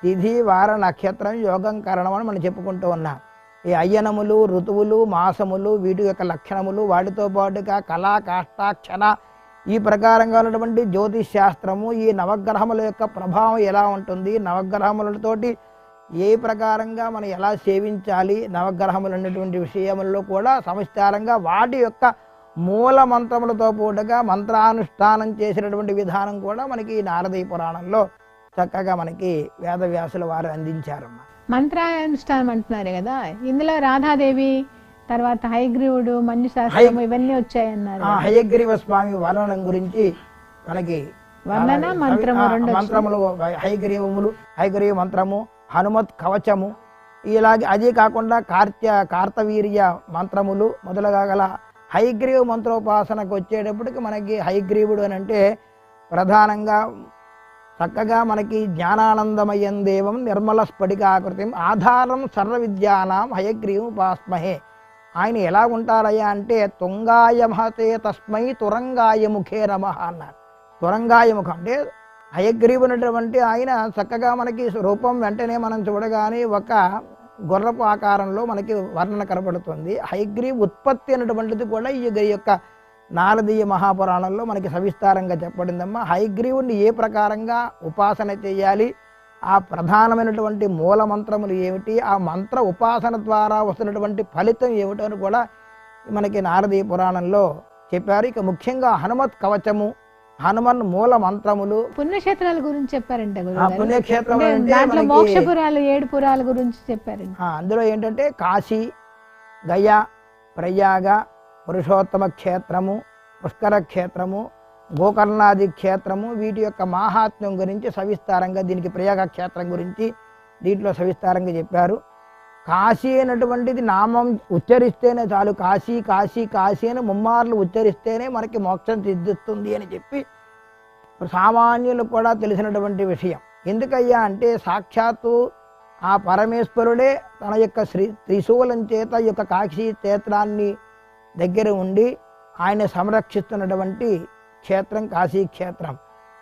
తిథి వార నక్షత్రం యోగం కరణం అని మనం చెప్పుకుంటూ ఉన్నాం. ఈ అయ్యనములు, ఋతువులు, మాసములు, వీటి యొక్క లక్షణములు, వాటితో పాటుగా కళా, కాష్ట, క్షణ, ఈ ప్రకారంగా ఉన్నటువంటి జ్యోతిష్ శాస్త్రము, ఈ నవగ్రహముల యొక్క ప్రభావం ఎలా ఉంటుంది, నవగ్రహములతోటి ఏ ప్రకారంగా మనం ఎలా సేవించాలి, నవగ్రహములు అనేటువంటి విషయములలో కూడా సవిస్తారంగా వాటి యొక్క మూల మంత్రములతో పాటుగా మంత్రానుష్ఠానం చేసినటువంటి విధానం కూడా మనకి ఈ నారదీ పురాణంలో చక్కగా మనకి వేదవ్యాసుల వారు అందించారమ్మా. మంత్రానుష్ఠానం అంటున్నారు కదా, ఇందులో రాధాదేవి, తర్వాత హయగ్రీవుడు, మంజుశాస్త్రము ఇవన్నీ వచ్చాయన్నారు. హయగ్రీవ స్వామి వర్ణనం గురించి మనకి వర్ణన మంత్రములు, హయగ్రీవ మంత్రము, హనుమత్ కవచము, ఇలాగే అదే కాకుండా కార్తవీర్య మంత్రములు మొదలుగా గల హయగ్రీవ మంత్రోపాసనకు వచ్చేటప్పటికి మనకి హయగ్రీవుడు అని అంటే ప్రధానంగా చక్కగా మనకి జ్ఞానానందమయం దేవం నిర్మల స్ఫటికాకృతిం ఆధారం సర్వ విద్యానాం హయగ్రీవం ఉపాస్మహే. ఆయన ఎలా ఉంటారయ్యా అంటే తుంగాయ మహతే తస్మై తురంగాయ ముఖే నమః అన్నారు. తురంగాయ ముఖం అంటే హయగ్రీవునటువంటి ఆయన చక్కగా మనకి రూపం వెంటనే మనం చూడగానే ఒక గుర్రపు ఆకారంలో మనకి వర్ణన కనబడుతుంది. హయగ్రీవ్ ఉత్పత్తి అనేటువంటిది కూడా ఈ యొక్క నారదీయ మహాపురాణంలో మనకి సవిస్తారంగా చెప్పబడిందమ్మా. హయగ్రీవుని ఏ ప్రకారంగా ఉపాసన చేయాలి, ఆ ప్రధానమైనటువంటి మూల మంత్రములు ఏమిటి, ఆ మంత్ర ఉపాసన ద్వారా వస్తున్నటువంటి ఫలితం ఏమిటో అని కూడా మనకి నారదీయ పురాణంలో చెప్పారు. ఇక ముఖ్యంగా హనుమత్ కవచము, హనుమన్ మూల మంత్రములు, పుణ్యక్షేత్రాల గురించి చెప్పారంటే పుణ్యక్షేత్రం మోక్షపురాలు 7 పురాల గురించి చెప్పారండి. అందులో ఏంటంటే కాశీ, గయా, ప్రయాగ, పురుషోత్తమ క్షేత్రము, పుష్కర క్షేత్రము, గోకర్ణాది క్షేత్రము, వీటి యొక్క మాహాత్మ్యం గురించి సవిస్తారంగా, దీనికి ప్రయాగ క్షేత్రం గురించి దీంట్లో సవిస్తారంగా చెప్పారు. కాశీ అనేటువంటిది నామం ఉచ్చరిస్తేనే చాలు, కాశీ కాశీ కాశీ అని ముమ్మార్లు ఉచ్చరిస్తేనే మనకి మోక్షం సిద్ధిస్తుంది అని చెప్పి సామాన్యులకు కూడా తెలిసినటువంటి విషయం. ఎందుకయ్యా అంటే సాక్షాత్తు ఆ పరమేశ్వరుడే తన యొక్క త్రిశూలం చేత ఈ యొక్క కాశీ క్షేత్రాన్ని దగ్గర ఉండి ఆయన సంరక్షిస్తున్నటువంటి క్షేత్రం కాశీ క్షేత్రం.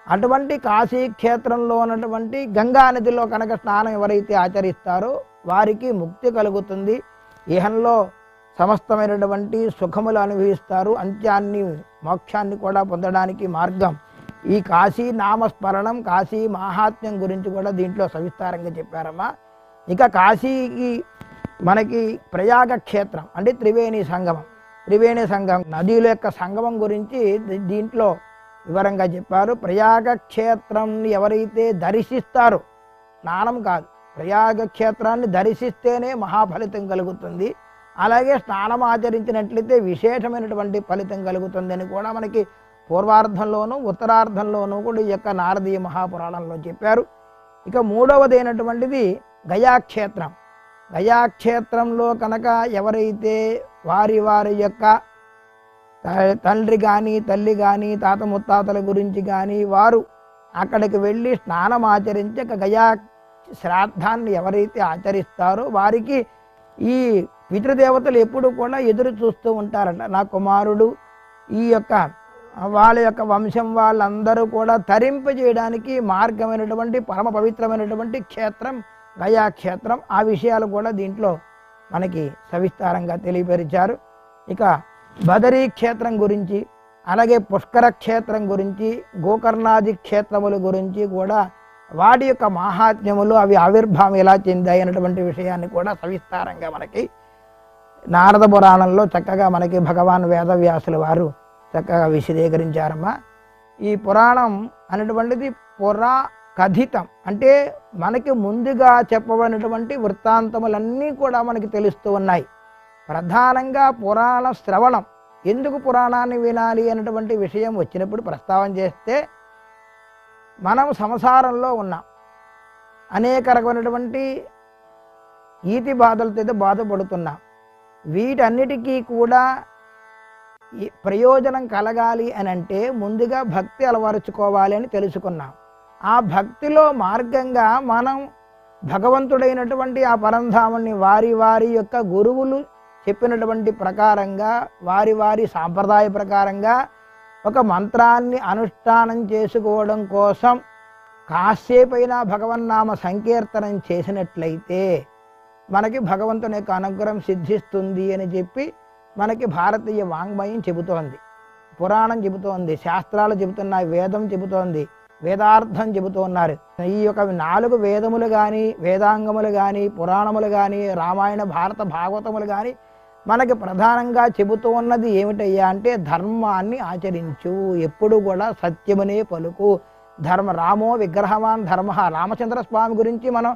అటువంటి కాశీ క్షేత్రంలో ఉన్నటువంటి గంగా నదిలో కనుక స్నానం ఎవరైతే ఆచరిస్తారో వారికి ముక్తి కలుగుతుంది, ఇహంలో సమస్తమైనటువంటి సుఖములు అనుభవిస్తారు, అంత్యాన్ని మోక్షాన్ని కూడా పొందడానికి మార్గం ఈ కాశీ నామస్మరణం, కాశీ మాహాత్మ్యం గురించి కూడా దీంట్లో సవిస్తారంగా చెప్పారమ్మా. ఇక కాశీకి మనకి ప్రయాగ క్షేత్రం అంటే త్రివేణి సంగమం, నదుల యొక్క సంగమం గురించి దీంట్లో వివరంగా చెప్పారు. ప్రయాగ క్షేత్రాన్ని ఎవరైతే దర్శిస్తారో, స్నానం కాదు, ప్రయాగ క్షేత్రాన్ని దర్శిస్తేనే మహాఫలితం కలుగుతుంది, అలాగే స్నానం ఆచరించినట్లయితే విశేషమైనటువంటి ఫలితం కలుగుతుందని కూడా మనకి పూర్వార్ధంలోనూ ఉత్తరార్ధంలోనూ కూడా ఈ యొక్క నారదీయ మహాపురాణంలో చెప్పారు. ఇక మూడవదైనటువంటిది గయాక్షేత్రం. గయాక్షేత్రంలో కనుక ఎవరైతే వారి యొక్క తండ్రి కానీ తల్లి కానీ తాత ముత్తాతల గురించి కానీ వారు అక్కడికి వెళ్ళి స్నానం ఆచరించి గయా శ్రాద్ధాన్ని ఎవరైతే ఆచరిస్తారో వారికి ఈ పితృదేవతలు ఎప్పుడు కూడా ఎదురు చూస్తూ ఉంటారట. నా కుమారుడు ఈ యొక్క వాళ్ళ యొక్క వంశం వాళ్ళందరూ కూడా తరింపజేయడానికి మార్గమైనటువంటి పరమ పవిత్రమైనటువంటి క్షేత్రం గయా క్షేత్రం. ఆ విషయాలు కూడా దీంట్లో మనకి సవిస్తారంగా తెలియపరిచారు. ఇక బదరీ క్షేత్రం గురించి, అలాగే పుష్కర క్షేత్రం గురించి, గోకర్ణాది క్షేత్రముల గురించి కూడా వాటి యొక్క మహాత్మ్యములు అవి ఆవిర్భావం ఎలా చెందాయి అనేటువంటి విషయాన్ని కూడా సవిస్తారంగా మనకి నారద పురాణంలో చక్కగా మనకి భగవాన్ వేదవ్యాసుల వారు చక్కగా విశదీకరించారమ్మా. ఈ పురాణం అనేటువంటిది పురా కథితం, అంటే మనకి ముందుగా చెప్పబడినటువంటి వృత్తాంతములన్నీ కూడా మనకి తెలుస్తూ ఉన్నాయి. ప్రధానంగా పురాణ శ్రవణం, ఎందుకు పురాణాన్ని వినాలి అనేటువంటి విషయం వచ్చినప్పుడు ప్రస్తావన చేస్తే, మనం సంసారంలో ఉన్నాం, అనేక రకమైనటువంటి ఈతి బాధలతో బాధపడుతున్నాం. వీటన్నిటికీ కూడా ప్రయోజనం కలగాలి అని అంటే ముందుగా భక్తి అలవరుచుకోవాలి అని తెలుసుకున్నాం. ఆ భక్తిలో మార్గంగా మనం భగవంతుడైనటువంటి ఆ పరంధాముని వారి వారి యొక్క గురువులు చెప్పినటువంటి ప్రకారంగా వారి వారి సాంప్రదాయ ప్రకారంగా ఒక మంత్రాన్ని అనుష్ఠానం చేసుకోవడం కోసం కాసేపైనా భగవన్నామ సంకీర్తనం చేసినట్లయితే మనకి భగవంతుని యొక్క అనుగ్రహం సిద్ధిస్తుంది అని చెప్పి మనకి భారతీయ వాంగ్మయం చెబుతోంది, పురాణం చెబుతోంది, శాస్త్రాలు చెబుతున్నాయి, వేదం చెబుతోంది, వేదార్థం చెబుతూ ఉన్నారు. ఈ యొక్క 4 వేదములు కానీ, వేదాంగములు కానీ, పురాణములు కానీ, రామాయణ భారత భాగవతములు కానీ మనకి ప్రధానంగా చెబుతూ ఉన్నది ఏమిటయ్యా అంటే ధర్మాన్ని ఆచరించు, ఎప్పుడు కూడా సత్యమనే పలుకు, రామో విగ్రహవాన్ ధర్మ. రామచంద్ర స్వామి గురించి మనం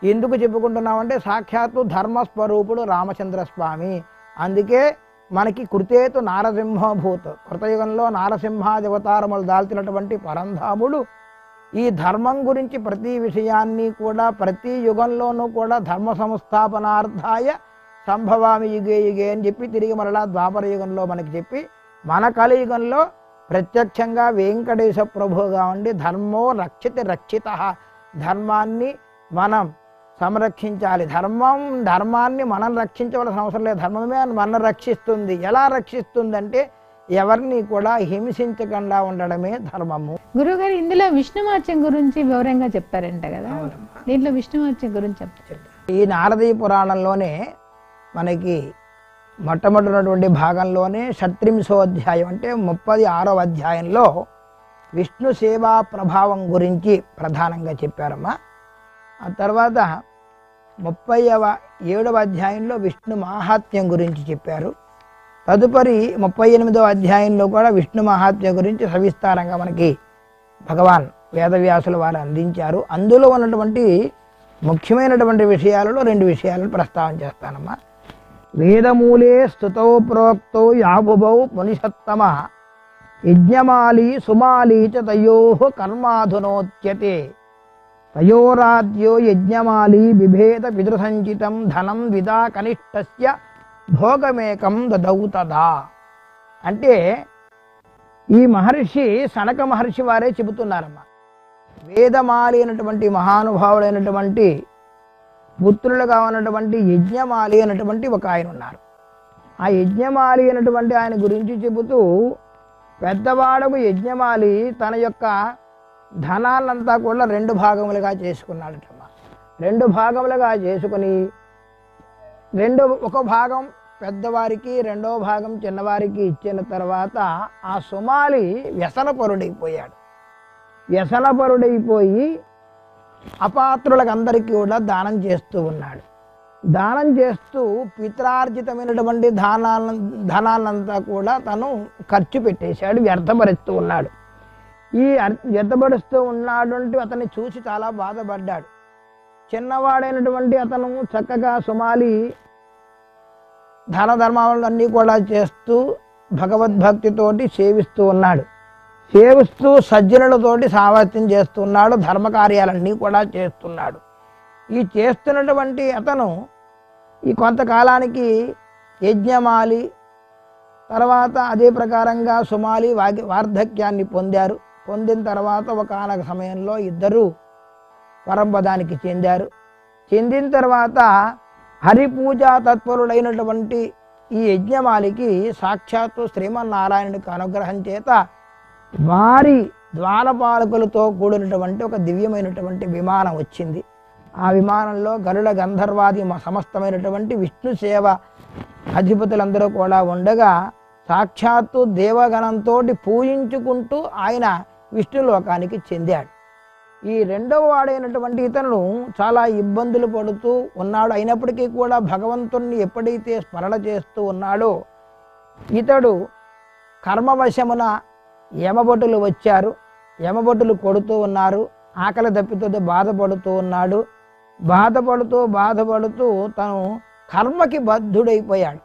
ఎందుకు చెప్పుకుంటున్నామంటే సాక్షాత్తు ధర్మస్వరూపుడు రామచంద్ర స్వామి. అందుకే మనకి కృతేతు నారసింహభూత్, కృతయుగంలో నారసింహాదివతారములు దాల్చినటువంటి పరంధాముడు ఈ ధర్మం గురించి ప్రతి విషయాన్ని కూడా ప్రతి యుగంలోనూ కూడా ధర్మ సంస్థాపనార్థాయ సంభవామి యుగే యుగే అని చెప్పి తిరిగి మరలా ద్వాపర యుగంలో మనకి చెప్పి మన కలియుగంలో ప్రత్యక్షంగా వెంకటేశ ప్రభువుగా ఉండి ధర్మో రక్షిత రక్షిత, ధర్మాన్ని మనం సంరక్షించాలి. ధర్మాన్ని మనం రక్షించవలసిన అవసరం లేదు, ధర్మమే మనం రక్షిస్తుంది. ఎలా రక్షిస్తుందంటే ఎవరిని కూడా హింసించకుండా ఉండడమే ధర్మము. గురువుగారు ఇందులో విష్ణుమాత్యం గురించి వివరంగా చెప్పారంట కదా, దీంట్లో విష్ణుమాత్యం గురించి చెప్తారు. ఈ నారదీ పురాణంలోనే మనకి మొట్టమొదటినటువంటి భాగంలోనే షట్త్రింశోధ్యాయం అంటే 36వ అధ్యాయంలో విష్ణు సేవా ప్రభావం గురించి ప్రధానంగా చెప్పారమ్మా. ఆ తర్వాత 37వ అధ్యాయంలో విష్ణు మాహాత్మ్యం గురించి చెప్పారు. తదుపరి 38వ అధ్యాయంలో కూడా విష్ణు మహాత్మ్యం గురించి సవిస్తారంగా మనకి భగవాన్ వేదవ్యాసుల వారు అందించారు. అందులో ఉన్నటువంటి ముఖ్యమైనటువంటి విషయాలలో 2 విషయాలను ప్రస్తావన చేస్తానమ్మా. వేదమూలే స్తుతో ప్రోక్తో యాభుభౌ మునిషత్తమ యజ్ఞమాలి సుమాలి చ తయోః కర్మాధునోచ్యతే తయోరాద్యో యజ్ఞమాలి బిభేద పితృసంచితం ధనం విదా కనిష్టస్య భోగమేకం దదౌ తదా. అంటే ఈ మహర్షి సనక మహర్షి వారే చెబుతున్నారమ్మా. వేదమాలి అయినటువంటి మహానుభావుడైనటువంటి పుత్రులుగా ఉన్నటువంటి యజ్ఞమాలి అయినటువంటి ఒక ఆయన ఉన్నారు. ఆ యజ్ఞమాలి అయినటువంటి ఆయన గురించి చెబుతూ పెద్దవాడకు యజ్ఞమాలి తన యొక్క ధనాన్నంతా కూడా 2 భాగములుగా చేసుకున్నాడటమ్మా. 2 భాగములుగా చేసుకుని ఒక భాగం పెద్దవారికి 2వ భాగం చిన్నవారికి ఇచ్చిన తర్వాత ఆ సుమాలి వ్యసనపరుడైపోయాడు. వ్యసనపరుడైపోయి అపాత్రులకు అందరికీ కూడా దానం చేస్తూ ఉన్నాడు. దానం చేస్తూ పిత్రార్జితమైనటువంటి ధనాన్నంతా కూడా తను ఖర్చు పెట్టేశాడు, వ్యర్థపరుస్తూ ఉన్నాడు. ఈ వ్యర్థపరుస్తూ ఉన్నాడంటే అతన్ని చూసి చాలా బాధపడ్డాడు. చిన్నవాడైనటువంటి అతను చక్కగా సుమాలి దాన ధర్మాలన్నీ కూడా చేస్తూ భగవద్భక్తితోటి సేవిస్తూ ఉన్నాడు. సేవిస్తూ సజ్జనులతోటి సామర్థ్యం చేస్తున్నాడు, ధర్మకార్యాలన్నీ కూడా చేస్తున్నాడు. ఈ చేస్తున్నటువంటి అతను ఈ కొంతకాలానికి యజ్ఞమాలి తర్వాత అదే ప్రకారంగా సుమాలి వార్ధక్యాన్ని పొందారు. పొందిన తర్వాత ఒకానొక సమయంలో ఇద్దరు పరంపదానికి చెందారు. చెందిన తర్వాత హరిపూజా తత్పరుడైనటువంటి ఈ యజ్ఞమాలికి సాక్షాత్తు శ్రీమన్నారాయణుడికి అనుగ్రహం చేత వారి ద్వారపాలకులతో కూడినటువంటి ఒక దివ్యమైనటువంటి విమానం వచ్చింది. ఆ విమానంలో గరుడ గంధర్వాది సమస్తమైనటువంటి విష్ణు సేవ అధిపతులందరూ కూడా ఉండగా సాక్షాత్తు దేవగణంతో పూజించుకుంటూ ఆయన విష్ణులోకానికి చెందాడు. ఈ రెండవ వాడైనటువంటి ఇతను చాలా ఇబ్బందులు పడుతూ ఉన్నాడు. అయినప్పటికీ కూడా భగవంతుణ్ణి ఎప్పుడైతే స్మరణ చేస్తూ ఉన్నాడో ఇతడు కర్మవశమున యమభటులు వచ్చారు. యమభటులు కొడుతూ ఉన్నారు. ఆకలి దప్పితో బాధపడుతూ ఉన్నాడు. బాధపడుతూ తను కర్మకి బద్ధుడైపోయాడు.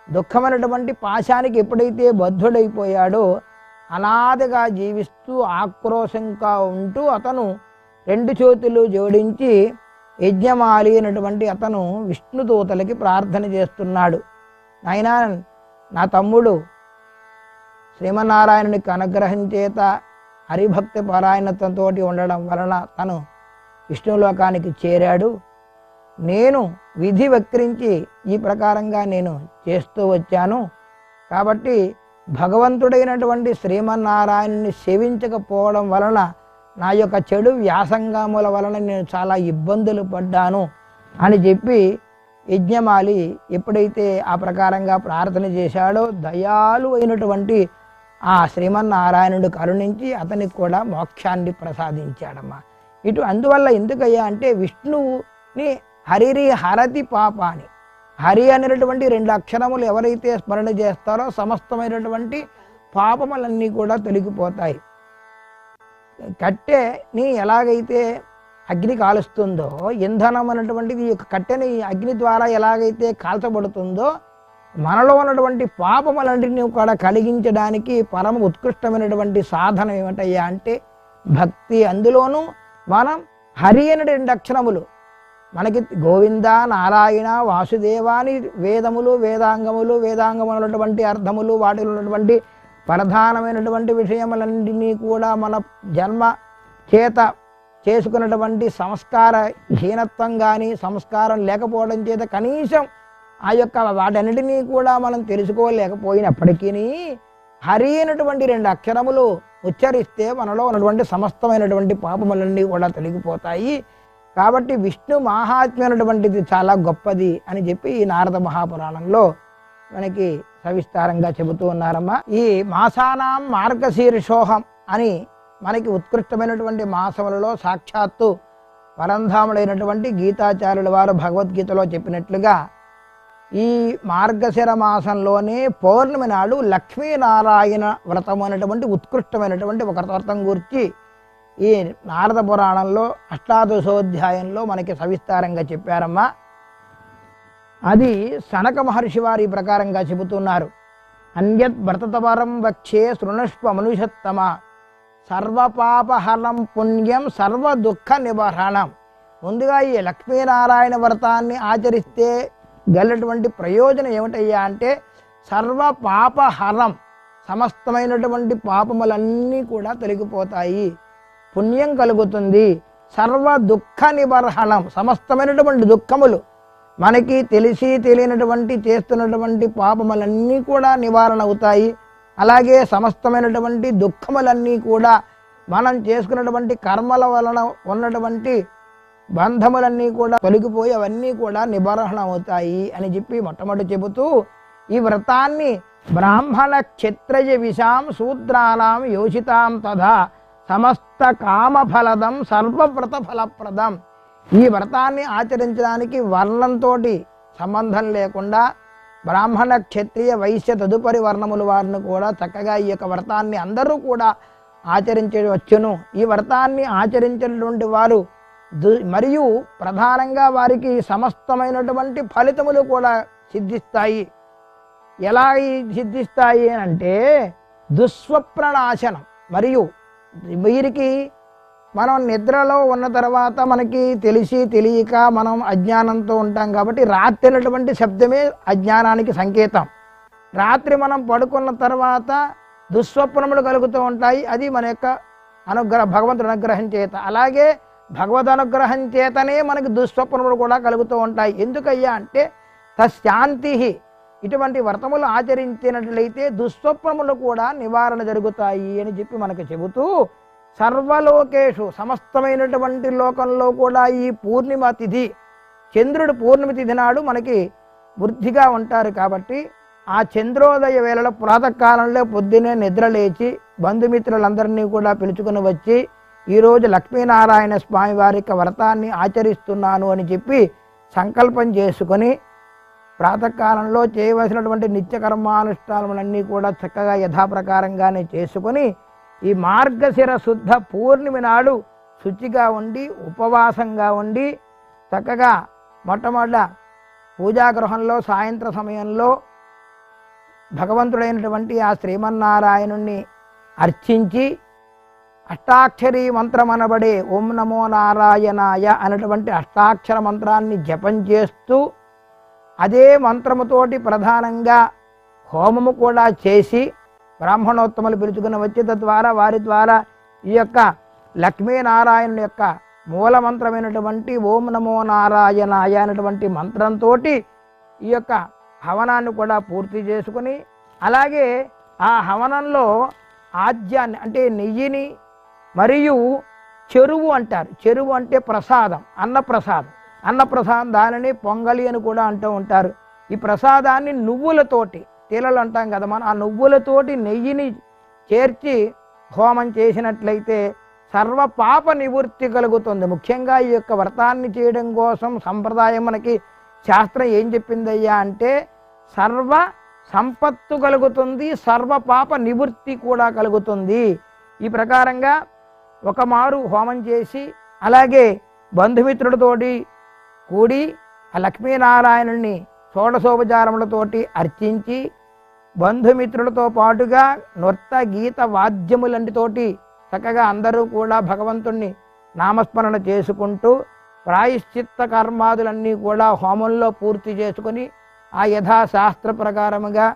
దుఃఖమైనటువంటి పాశానికి ఎప్పుడైతే బద్ధుడైపోయాడో అనాదిగా జీవిస్తూ ఆక్రోశంగా ఉంటూ అతను రెండు చేతులు జోడించి యజ్ఞమాలి అయినటువంటి అతను విష్ణుదూతలకి ప్రార్థన చేస్తున్నాడు. నాయనా, నా తమ్ముడు శ్రీమన్నారాయణునికి అనుగ్రహం చేత హరిభక్తి పరాయణతతో ఉండడం వలన తను విష్ణులోకానికి చేరాడు. నేను విధి వక్రించి ఈ ప్రకారంగా నేను చేస్తూ వచ్చాను. కాబట్టి భగవంతుడైనటువంటి శ్రీమన్నారాయణుని సేవించకపోవడం వలన నా యొక్క చెడు వ్యాసంగముల వలన నేను చాలా ఇబ్బందులు పడ్డాను అని చెప్పి యజ్ఞమాలి ఎప్పుడైతే ఆ ప్రకారంగా ప్రార్థన చేశాడో దయాలు అయినటువంటి ఆ శ్రీమన్నారాయణుడు కరుణించి అతనికి కూడా మోక్షాన్ని ప్రసాదించాడమ్మా. అందువల్ల ఎందుకయ్యా అంటే విష్ణువుని హరిరి హరతి పాపాని, హరి అనేటువంటి రెండు అక్షరములు ఎవరైతే స్మరణ చేస్తారో సమస్తమైనటువంటి పాపములన్నీ కూడా తొలగిపోతాయి. కట్టెని ఎలాగైతే అగ్ని కాలుస్తుందో, ఇంధనం అనేటువంటిది ఈ కట్టెని అగ్ని ద్వారా ఎలాగైతే కాల్చబడుతుందో మనలో ఉన్నటువంటి పాపములన్నింటినీ కూడా కలిగించడానికి పరమ ఉత్కృష్టమైనటువంటి సాధనం ఏమిటయ్యా అంటే భక్తి. అందులోనూ మనం హరి అనే రెండు అక్షరములు మనకి గోవింద, నారాయణ, వాసుదేవ అని వేదాంగములటువంటి అర్థములు వాటిలో ఉన్నటువంటి ప్రధానమైనటువంటి విషయములన్నింటినీ కూడా మన జన్మ చేత చేసుకున్నటువంటి సంస్కార హీనత్వం కానీ సంస్కారం లేకపోవడం చేత కనీసం ఆ యొక్క వాటన్నిటినీ కూడా మనం తెలుసుకోలేకపోయినప్పటికీ హరి అయినటువంటి రెండు అక్షరములు ఉచ్చరిస్తే మనలో ఉన్నటువంటి సమస్తమైనటువంటి పాపములన్నీ కూడా తొలగిపోతాయి. కాబట్టి విష్ణు మహాత్మ్యమైనటువంటిది చాలా గొప్పది అని చెప్పి ఈ నారద మహాపురాణంలో మనకి సవిస్తారంగా చెబుతూ ఉన్నారమ్మా. ఈ మాసానాం మార్గశీర్షోహం అని మనకి ఉత్కృష్టమైనటువంటి మాసములలో సాక్షాత్తు పరంధాముడైనటువంటి గీతాచార్యుల వారు భగవద్గీతలో చెప్పినట్లుగా ఈ మార్గశిర మాసంలోనే పౌర్ణమి నాడు లక్ష్మీనారాయణ వ్రతం అనేటువంటి ఉత్కృష్టమైనటువంటి ఒక వ్రతం గురించి ఈ నారద పురాణంలో అష్టాదశోధ్యాయంలో మనకి సవిస్తారంగా చెప్పారమ్మా. అది సనక మహర్షి వారి ప్రకారంగా చెబుతున్నారు. అన్యత్ వ్రతతవరం వక్షే శృణుష్వ మనుషత్తమ సర్వపాపహరం పుణ్యం సర్వ దుఃఖ నివారణం. ముందుగా ఈ లక్ష్మీనారాయణ వ్రతాన్ని ఆచరిస్తే గలటువంటి ప్రయోజనం ఏమిటయ్యా అంటే సర్వ పాపహరం, సమస్తమైనటువంటి పాపములన్నీ కూడా తొలగిపోతాయి, పుణ్యం కలుగుతుంది. సర్వ దుఃఖ నివారణం, సమస్తమైనటువంటి దుఃఖములు మనకి తెలిసి తెలియనటువంటి చేస్తున్నటువంటి పాపములన్నీ కూడా నివారణ అవుతాయి. అలాగే సమస్తమైనటువంటి దుఃఖములన్నీ కూడా మనం చేసుకున్నటువంటి కర్మల వలన ఉన్నటువంటి బంధములన్నీ కూడా తొలగిపోయి అవన్నీ కూడా నివారణ అవుతాయి అని చెప్పి మొట్టమొదటి చెబుతూ ఈ వ్రతాన్ని బ్రాహ్మణ క్షత్రయ విషాం శూద్రాణం యోషితాం తథా సమస్త కామఫలదం సర్వవ్రత ఫలప్రదం. ఈ వ్రతాన్ని ఆచరించడానికి వర్ణంతో సంబంధం లేకుండా బ్రాహ్మణ క్షత్రియ వైశ్య తదుపరి వర్ణముల వారిని కూడా చక్కగా ఈ యొక్క వ్రతాన్ని అందరూ కూడా ఆచరించవచ్చును. ఈ వ్రతాన్ని ఆచరించినటువంటి వారు మరియు ప్రధానంగా వారికి సమస్తమైనటువంటి ఫలితములు కూడా సిద్ధిస్తాయి. ఎలా సిద్ధిస్తాయి అంటే దుస్వప్ననాశనం. మరియు వీరికి మనం నిద్రలో ఉన్న తర్వాత మనకి తెలిసి తెలియక మనం అజ్ఞానంతో ఉంటాం కాబట్టి రాత్రి అనేటువంటి శబ్దమే అజ్ఞానానికి సంకేతం. రాత్రి మనం పడుకున్న తర్వాత దుస్వప్నములు కలుగుతూ ఉంటాయి. అది మన యొక్క భగవంతుడి అనుగ్రహం చేత. అలాగే భగవద్ అనుగ్రహం చేతనే మనకి దుస్వప్నములు కూడా కలుగుతూ ఉంటాయి. ఎందుకయ్యా అంటే తశాంతి, ఇటువంటి వ్రతములు ఆచరించినట్లయితే దుస్వప్నములు కూడా నివారణ జరుగుతాయి అని చెప్పి మనకు చెబుతూ, సర్వలోకేషు సమస్తమైనటువంటి లోకంలో కూడా ఈ పూర్ణిమ తిథి, చంద్రుడు పూర్ణిమ తిథి నాడు మనకి వృద్ధిగా ఉంటారు. కాబట్టి ఆ చంద్రోదయ వేళలో ప్రాతకాలంలో పొద్దునే నిద్రలేచి బంధుమిత్రులందరినీ కూడా పిలుచుకుని వచ్చి, ఈరోజు లక్ష్మీనారాయణ స్వామి వారి యొక్క వ్రతాన్ని ఆచరిస్తున్నాను అని చెప్పి సంకల్పం చేసుకొని ప్రాతకాలంలో చేయవలసినటువంటి నిత్యకర్మానుష్ఠానములన్నీ కూడా చక్కగా యథాప్రకారంగానే చేసుకొని, ఈ మార్గశిర శుద్ధ పూర్ణిమ నాడు శుచిగా ఉండి ఉపవాసంగా ఉండి చక్కగా మొట్టమొదట పూజాగృహంలో సాయంత్ర సమయంలో భగవంతుడైనటువంటి ఆ శ్రీమన్నారాయణుణ్ణి అర్చించి అష్టాక్షరీ మంత్రం అనబడే ఓం నమో నారాయణాయ అనేటువంటి అష్టాక్షర మంత్రాన్ని జపం చేస్తూ అదే మంత్రముతోటి ప్రధానంగా హోమము కూడా చేసి బ్రాహ్మణోత్తములు పిలుచుకుని వచ్చి తద్వారా వారి ద్వారా ఈ యొక్క లక్ష్మీనారాయణుని యొక్క మూలమంత్రమైనటువంటి ఓం నమో నారాయణాయ అనేటువంటి మంత్రంతో ఈ యొక్క హవనాన్ని కూడా పూర్తి చేసుకుని, అలాగే ఆ హవనంలో ఆజ్యాన్ని అంటే నెయ్యిని మరియు చెరువు అంటారు. చెరువు అంటే ప్రసాదం, అన్నప్రసాదం దానిని పొంగలి అని కూడా అంటూ ఉంటారు. ఈ ప్రసాదాన్ని నువ్వులతోటి, తీలలు అంటాం కదా మనం, ఆ నువ్వులతోటి నెయ్యిని చేర్చి హోమం చేసినట్లయితే సర్వ పాప నివృత్తి కలుగుతుంది. ముఖ్యంగా ఈ యొక్క వ్రతాన్ని చేయడం కోసం సంప్రదాయం మనకి శాస్త్రం ఏం చెప్పిందయ్యా అంటే సర్వ సంపత్తు కలుగుతుంది, సర్వ పాప నివృత్తి కూడా కలుగుతుంది. ఈ ప్రకారంగా ఒక మారు హోమం చేసి అలాగే బంధుమిత్రులతోటి కూడి ఆ లక్ష్మీనారాయణుని షోడశోపచారములతోటి అర్చించి బంధుమిత్రులతో పాటుగా నృత్త గీత వాద్యములంటితోటి చక్కగా అందరూ కూడా భగవంతుణ్ణి నామస్మరణ చేసుకుంటూ ప్రాయశ్చిత్త కర్మాదులన్నీ కూడా హోమంలో పూర్తి చేసుకొని ఆ యథాశాస్త్ర ప్రకారముగా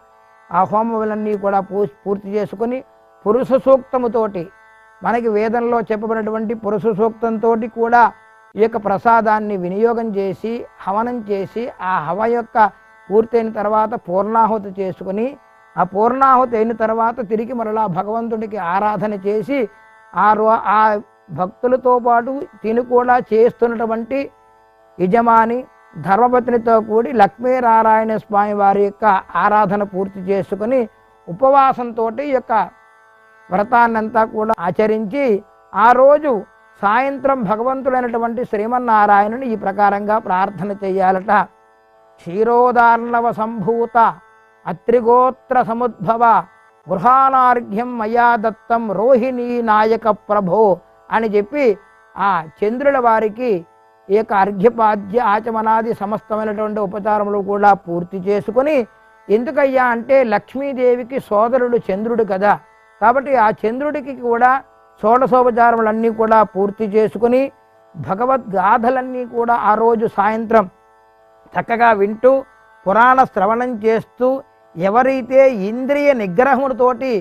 ఆ హోమములన్నీ కూడా పూర్తి చేసుకొని పురుష సూక్తముతోటి, మనకి వేదంలో చెప్పబడినటువంటి పురుష సూక్తంతో కూడా ఈ యొక్క ప్రసాదాన్ని వినియోగం చేసి హవనం చేసి ఆ హవ యొక్క పూర్తయిన తర్వాత పూర్ణాహుతి చేసుకుని ఆ పూర్ణాహుతి అయిన తర్వాత తిరిగి మరలా భగవంతుడికి ఆరాధన చేసి ఆ భక్తులతో పాటు తిని కూడా చేస్తున్నటువంటి యజమాని ధర్మపత్నితో కూడి లక్ష్మీనారాయణ స్వామి వారి యొక్క ఆరాధన పూర్తి చేసుకుని ఉపవాసంతో ఈ యొక్క వ్రతాన్నంతా కూడా ఆచరించి ఆ రోజు సాయంత్రం భగవంతుడైనటువంటి శ్రీమన్నారాయణుని ఈ ప్రకారంగా ప్రార్థన చెయ్యాలట. క్షీరోదార్ణవ సంభూత అత్రిగోత్ర సముద్భవ గృహానార్ఘ్యం మయా దత్తం రోహిణీ నాయక ప్రభో అని చెప్పి ఆ చంద్రుల వారికి ఈ యొక్క అర్ఘ్యపాద్య ఆచమనాది సమస్తమైనటువంటి ఉపచారములు కూడా పూర్తి చేసుకుని, ఎందుకయ్యా అంటే లక్ష్మీదేవికి సోదరుడు చంద్రుడు కదా, కాబట్టి ఆ చంద్రుడికి కూడా షోడశోపచారములన్నీ కూడా పూర్తి చేసుకుని భగవద్గాథలన్నీ కూడా ఆ రోజు సాయంత్రం చక్కగా వింటూ పురాణ శ్రవణం చేస్తూ ఎవరైతే ఇంద్రియ నిగ్రహముతోటి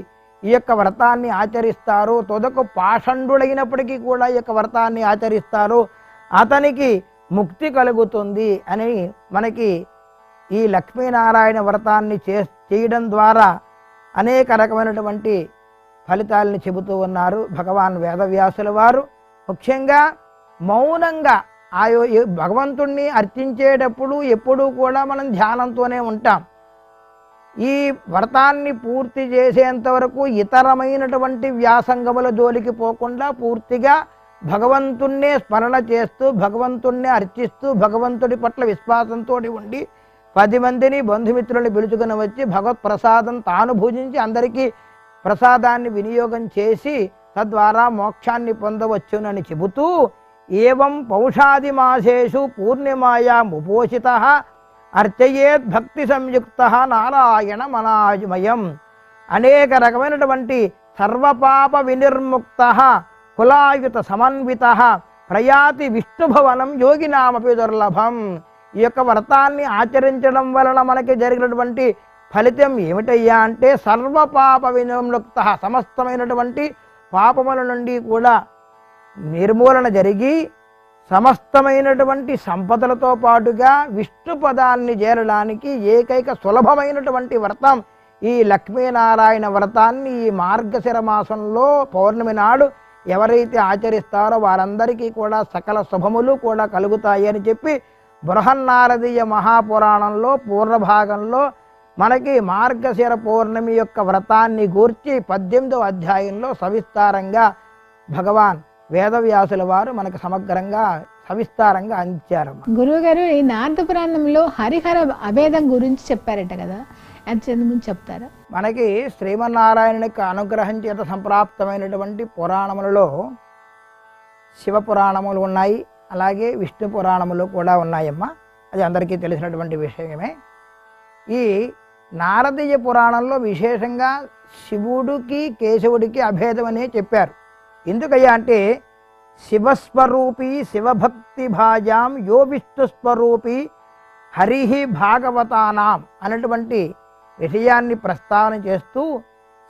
ఈ యొక్క వ్రతాన్ని ఆచరిస్తారో, తొదకు పాషండుడైనప్పటికీ కూడా ఈ యొక్క వ్రతాన్ని ఆచరిస్తారో అతనికి ముక్తి కలుగుతుంది అని మనకి ఈ లక్ష్మీనారాయణ వ్రతాన్ని చేయడం ద్వారా అనేక రకమైనటువంటి ఫలితాలని చెబుతూ ఉన్నారు భగవాన్ వేదవ్యాసుల వారు. ముఖ్యంగా మౌనంగా భగవంతుణ్ణి అర్చించేటప్పుడు ఎప్పుడూ కూడా మనం ధ్యానంతోనే ఉంటాం. ఈ వ్రతాన్ని పూర్తి చేసేంత వరకు ఇతరమైనటువంటి వ్యాసంగముల జోలికి పోకుండా పూర్తిగా భగవంతుణ్ణే స్మరణ చేస్తూ భగవంతుణ్ణే అర్చిస్తూ భగవంతుడి పట్ల విశ్వాసంతో ఉండి 10 మందిని బంధుమిత్రులను పిలుచుకుని వచ్చి భగవత్ ప్రసాదం తాను భుజించి అందరికీ ప్రసాదాన్ని వినియోగం చేసి తద్వారా మోక్షాన్ని పొందవచ్చునని చెబుతూ ఏవం పౌషాది మాసేషు పూర్ణిమాయాముపోషిత అర్చయేత్ భక్తి సంయుక్త నారాయణ మనామయం. అనేక రకమైనటువంటి సర్వపాప వినిర్ముక్త కులాయుత సమన్విత ప్రయాతి విష్ణుభవనం యోగినామపి దుర్లభం. ఈ యొక్క వ్రతాన్ని ఆచరించడం వలన మనకి జరిగినటువంటి ఫలితం ఏమిటయ్యా అంటే సర్వపాప వినిర్ముక్త, సమస్తమైనటువంటి పాపముల నుండి కూడా నిర్మూలన జరిగి సమస్తమైనటువంటి సంపదలతో పాటుగా విష్ణు పదాన్ని చేరడానికి ఏకైక సులభమైనటువంటి వ్రతం ఈ లక్ష్మీనారాయణ వ్రతాన్ని ఈ మార్గశిర మాసంలో పౌర్ణమి నాడు ఎవరైతే ఆచరిస్తారో వారందరికీ కూడా సకల శుభములు కూడా కలుగుతాయి అని చెప్పి బృహన్నారదీయ మహాపురాణంలో పూర్వభాగంలో మనకి మార్గశిర పౌర్ణమి యొక్క వ్రతాన్ని గూర్చి 18వ అధ్యాయంలో సవిస్తారంగా భగవాన్ వేదవ్యాసుల వారు మనకు సమగ్రంగా సవిస్తారంగా అందించారమ్మ. గురువుగారు ఈ నారద పురాణంలో హరిహర అభేదం గురించి చెప్పారట కదా, అది గురించి చెప్తారా? మనకి శ్రీమన్నారాయణునికి అనుగ్రహం చేత సంప్రాప్తమైనటువంటి పురాణములలో శివ పురాణములు ఉన్నాయి, అలాగే విష్ణు పురాణములు కూడా ఉన్నాయమ్మా. అది అందరికీ తెలిసినటువంటి విషయమే. ఈ నారదీయ పురాణంలో విశేషంగా శివుడికి కేశవుడికి అభేదం అనే చెప్పారు. ఎందుకయ్యా అంటే శివస్వరూపి శివభక్తి భాజాం యో విష్ణుస్వరూపి హరిహి భాగవతానాం అన్నటువంటి విషయాన్ని ప్రస్తావన చేస్తూ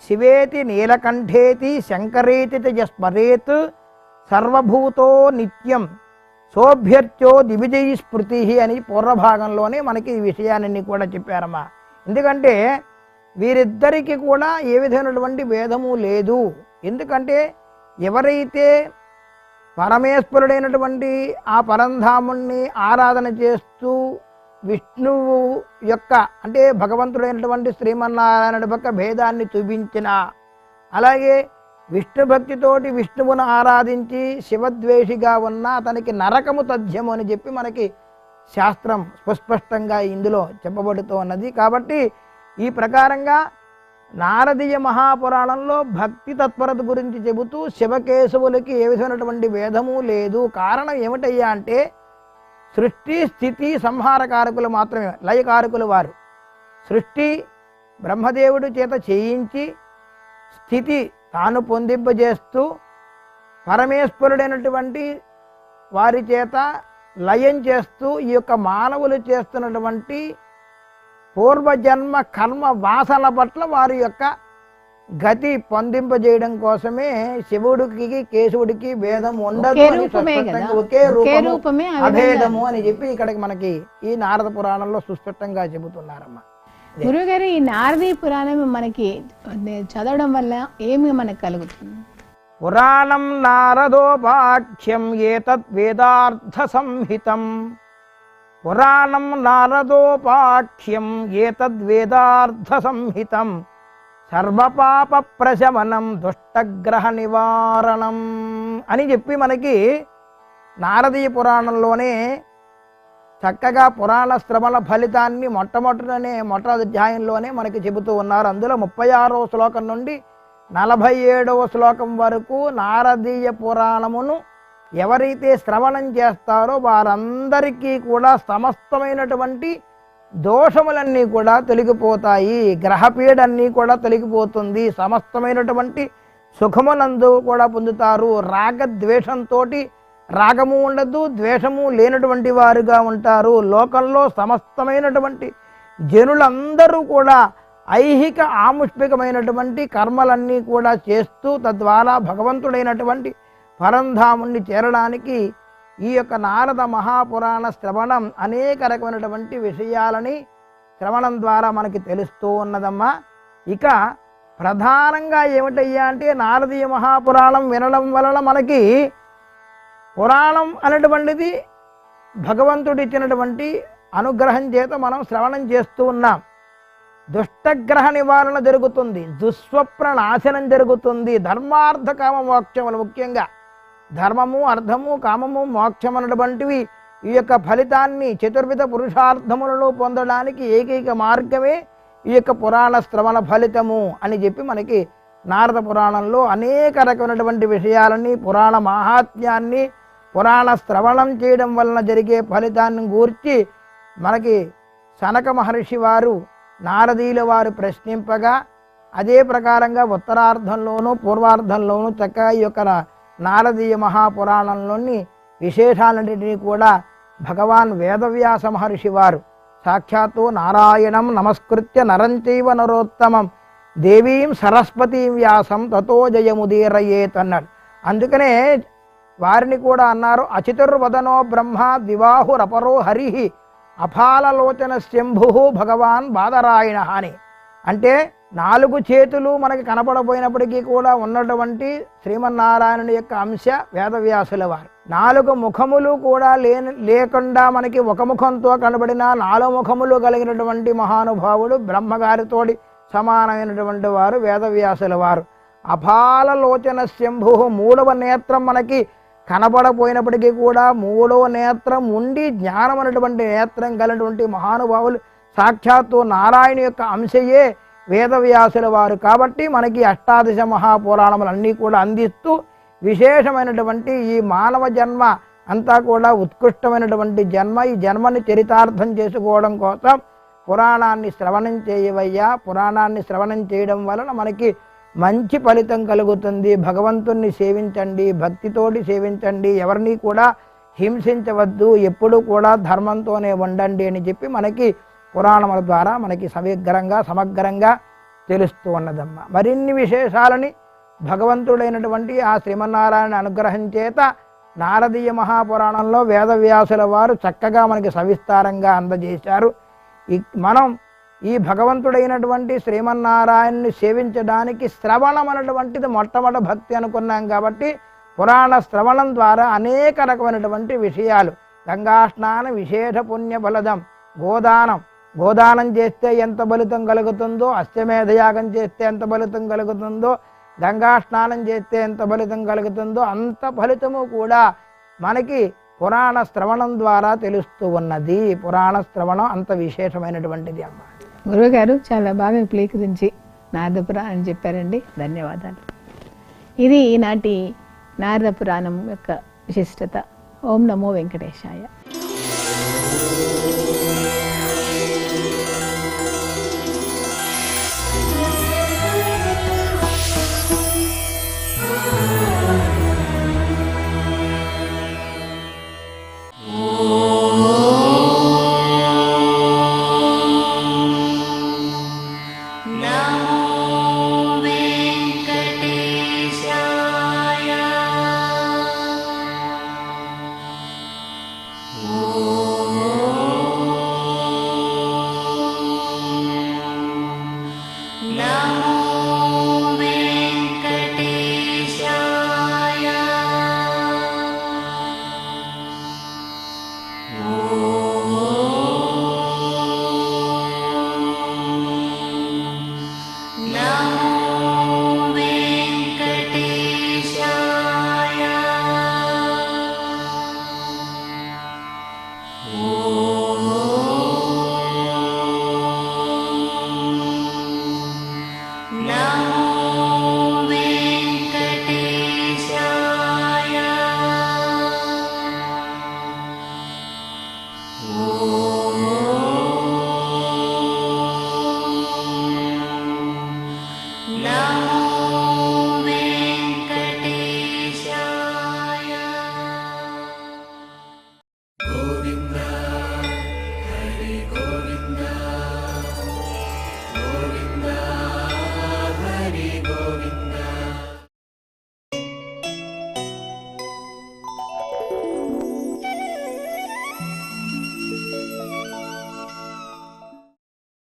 శివేతి నీలకంఠేతి శంకరేతి స్మరేత్ సర్వభూతో నిత్యం సోభ్యర్చో దివిజయ స్మృతి అని పూర్వభాగంలోనే మనకి ఈ విషయాన్ని కూడా చెప్పారమ్మా. ఎందుకంటే వీరిద్దరికీ కూడా ఏ విధమైనటువంటి భేదము లేదు. ఎందుకంటే ఎవరైతే పరమేశ్వరుడైనటువంటి ఆ పరంధాముణ్ణి ఆరాధన చేస్తూ విష్ణువు యొక్క అంటే భగవంతుడైనటువంటి శ్రీమన్నారాయణుడి యొక్క భేదాన్ని చూపించిన, అలాగే విష్ణు భక్తితోటి విష్ణువును ఆరాధించి శివద్వేషిగా ఉన్న అతనికి నరకము తథ్యము అని చెప్పి మనకి శాస్త్రం సుస్పష్టంగా ఇందులో చెప్పబడుతూ ఉన్నది. కాబట్టి ఈ ప్రకారంగా నారదీయ మహాపురాణంలో భక్తి తత్పరత గురించి చెబుతూ శివకేశవులకి ఏ విధమైనటువంటి భేదము లేదు. కారణం ఏమిటయ్యా అంటే సృష్టి స్థితి సంహారకారకులు మాత్రమే, లయకారకులు వారు. సృష్టి బ్రహ్మదేవుడి చేత చేయించి స్థితి తాను పొందింపజేస్తూ పరమేశ్వరుడైనటువంటి వారి చేత లయం చేస్తూ ఈ యొక్క మానవులు చేస్తున్నటువంటి పూర్వజన్మ కర్మ వాసన పట్ల వారి యొక్క గతి పొందింపజేయడం కోసమే శివుడికి కేశవుడికి భేదం ఉండదు, ఒకే రూపమే అభేదము అని చెప్పి ఇక్కడికి మనకి ఈ నారద పురాణంలో సుస్పష్టంగా చెబుతున్నారమ్మా. గురుగారు, ఈ నారదీయ పురాణం మనకి చదవడం వల్ల ఏమి మనకు కలుగుతుంది? పురాణం నారదోపాఖ్యం ఏతద్ వేదార్థ సంహితం. పురాణం నారదోపాఖ్యం ఏతద్ వేదార్థ సంహితం సర్వపాప ప్రశమనం దుష్టగ్రహ నివారణం అని చెప్పి మనకి నారదీయ పురాణంలోనే చక్కగా పురాణ శ్రవణ ఫలితాన్ని మొట్టమొదటి అధ్యాయంలోనే మనకి చెబుతూ ఉన్నారు. అందులో 36వ శ్లోకం నుండి 47వ శ్లోకం వరకు నారదీయ పురాణమును ఎవరైతే శ్రవణం చేస్తారో వారందరికీ కూడా సమస్తమైనటువంటి దోషములన్నీ కూడా తొలగిపోతాయి, గ్రహపీడన్నీ కూడా తొలగిపోతుంది, సమస్తమైనటువంటి సుఖమునందు కూడా పొందుతారు. రాగద్వేషంతో రాగము ఉండదు, ద్వేషము లేనటువంటి వారుగా ఉంటారు. లోకంలో సమస్తమైనటువంటి జనులందరూ కూడా ఐహిక ఆముష్మికమైనటువంటి కర్మలన్నీ కూడా చేస్తూ తద్వారా భగవంతుడైనటువంటి పరంధాముణ్ణి చేరడానికి ఈ యొక్క నారద మహాపురాణ శ్రవణం అనేక రకమైనటువంటి విషయాలని శ్రవణం ద్వారా మనకి తెలుస్తూ ఉన్నదమ్మా. ఇక ప్రధానంగా ఏమిటయ్యా అంటే నారదీయ మహాపురాణం వినడం వలన మనకి పురాణం అనేటువంటిది భగవంతుడు ఇచ్చినటువంటి అనుగ్రహం చేత మనం శ్రవణం చేస్తూ ఉన్నాం. దుష్టగ్రహ నివారణ జరుగుతుంది, దుస్వప్న నాశనం జరుగుతుంది, ధర్మార్థ కామ మోక్షములు ముఖ్యంగా ధర్మము అర్థము కామము మోక్షం అనేటువంటివి ఈ యొక్క ఫలితాన్ని చతుర్విధ పురుషార్థములను పొందడానికి ఏకైక మార్గమే ఈ యొక్క పురాణ శ్రవణ ఫలితము అని చెప్పి మనకి నారద పురాణంలో అనేక రకమైనటువంటి విషయాలని పురాణ మాహాత్మ్యాన్ని పురాణ శ్రవణం చేయడం వలన జరిగే ఫలితాన్ని గూర్చి మనకి సనక మహర్షి వారు నారదీయుల వారు ప్రశ్నింపగా అదే ప్రకారంగా ఉత్తరార్ధంలోనూ పూర్వార్ధంలోనూ చక్కగా ఈ యొక్క నారదీయ మహాపురాణంలోని విశేషాలన్నింటినీ కూడా భగవాన్ వేదవ్యాస మహర్షి వారు సాక్షాత్తు నారాయణం నమస్కృత్య నరంచైవ నరోత్తమం దేవీం సరస్వతీం వ్యాసం తతో జయముదీరయేత్ అన్నాడు. అందుకనే వారిని కూడా అన్నారు. అచితుర్వదనో బ్రహ్మ ద్విబాహురపరో హరి అఫాలలోచన శంభు భగవాన్ బాదరాయణ అని. అంటే 4 చేతులు మనకి కనపడపోయినప్పటికీ కూడా ఉన్నటువంటి శ్రీమన్నారాయణుని యొక్క అంశ వేదవ్యాసుల వారు. 4 ముఖములు కూడా లేకుండా మనకి ఒక ముఖంతో కనబడిన 4 ముఖములు కలిగినటువంటి మహానుభావుడు బ్రహ్మగారితోటి సమానమైనటువంటి వారు వేదవ్యాసుల వారు. అఫాలలోచన శంభు 3వ నేత్రం మనకి కనబడపోయినప్పటికీ కూడా 3వ నేత్రం ఉండి జ్ఞానం అనేటువంటి నేత్రం కలిగినటువంటి మహానుభావులు సాక్షాత్తు నారాయణ యొక్క అంశయే వేదవ్యాసుల వారు. కాబట్టి మనకి అష్టాదశ మహాపురాణములన్నీ కూడా అందిస్తూ విశేషమైనటువంటి ఈ మానవ జన్మ అంతా కూడా ఉత్కృష్టమైనటువంటి జన్మ. ఈ జన్మని చరితార్థం చేసుకోవడం కోసం పురాణాన్ని శ్రవణం చేయవయ్యా. పురాణాన్ని శ్రవణం చేయడం వలన మనకి మంచి ఫలితం కలుగుతుంది. భగవంతుణ్ణి సేవించండి, భక్తితోటి సేవించండి, ఎవరిని కూడా హింసించవద్దు, ఎప్పుడు కూడా ధర్మంతోనే ఉండండి అని చెప్పి మనకి పురాణముల ద్వారా మనకి సమగ్రంగా తెలుస్తూ ఉన్నదమ్మ. మరిన్ని విశేషాలని భగవంతుడైనటువంటి ఆ శ్రీమన్నారాయణ అనుగ్రహం చేత నారదీయ మహాపురాణంలో వేదవ్యాసుల వారు చక్కగా మనకి సవిస్తారంగా అందజేశారు. మనం ఈ భగవంతుడైనటువంటి శ్రీమన్నారాయణని సేవించడానికి శ్రవణం అనేటువంటిది మొట్టమొదటి భక్తి అనుకున్నాం. కాబట్టి పురాణ శ్రవణం ద్వారా అనేక రకమైనటువంటి విషయాలు, గంగా స్నాన విశేష పుణ్య ఫలదం, గోదానం చేస్తే ఎంత ఫలితం కలుగుతుందో, అశ్వమేధయాగం చేస్తే ఎంత ఫలితం కలుగుతుందో, గంగా స్నానం చేస్తే ఎంత ఫలితం కలుగుతుందో అంత ఫలితము కూడా మనకి పురాణ శ్రవణం ద్వారా తెలుస్తూ ఉన్నది. పురాణ శ్రవణం అంత విశేషమైనటువంటిది అమ్మ. గురువుగారు చాలా బాగా క్లీకరించి నారద పురాణం చెప్పారండి. ధన్యవాదాలు. ఇది ఈనాటి నారద పురాణం యొక్క విశిష్టత. ఓం నమో వెంకటేశాయ.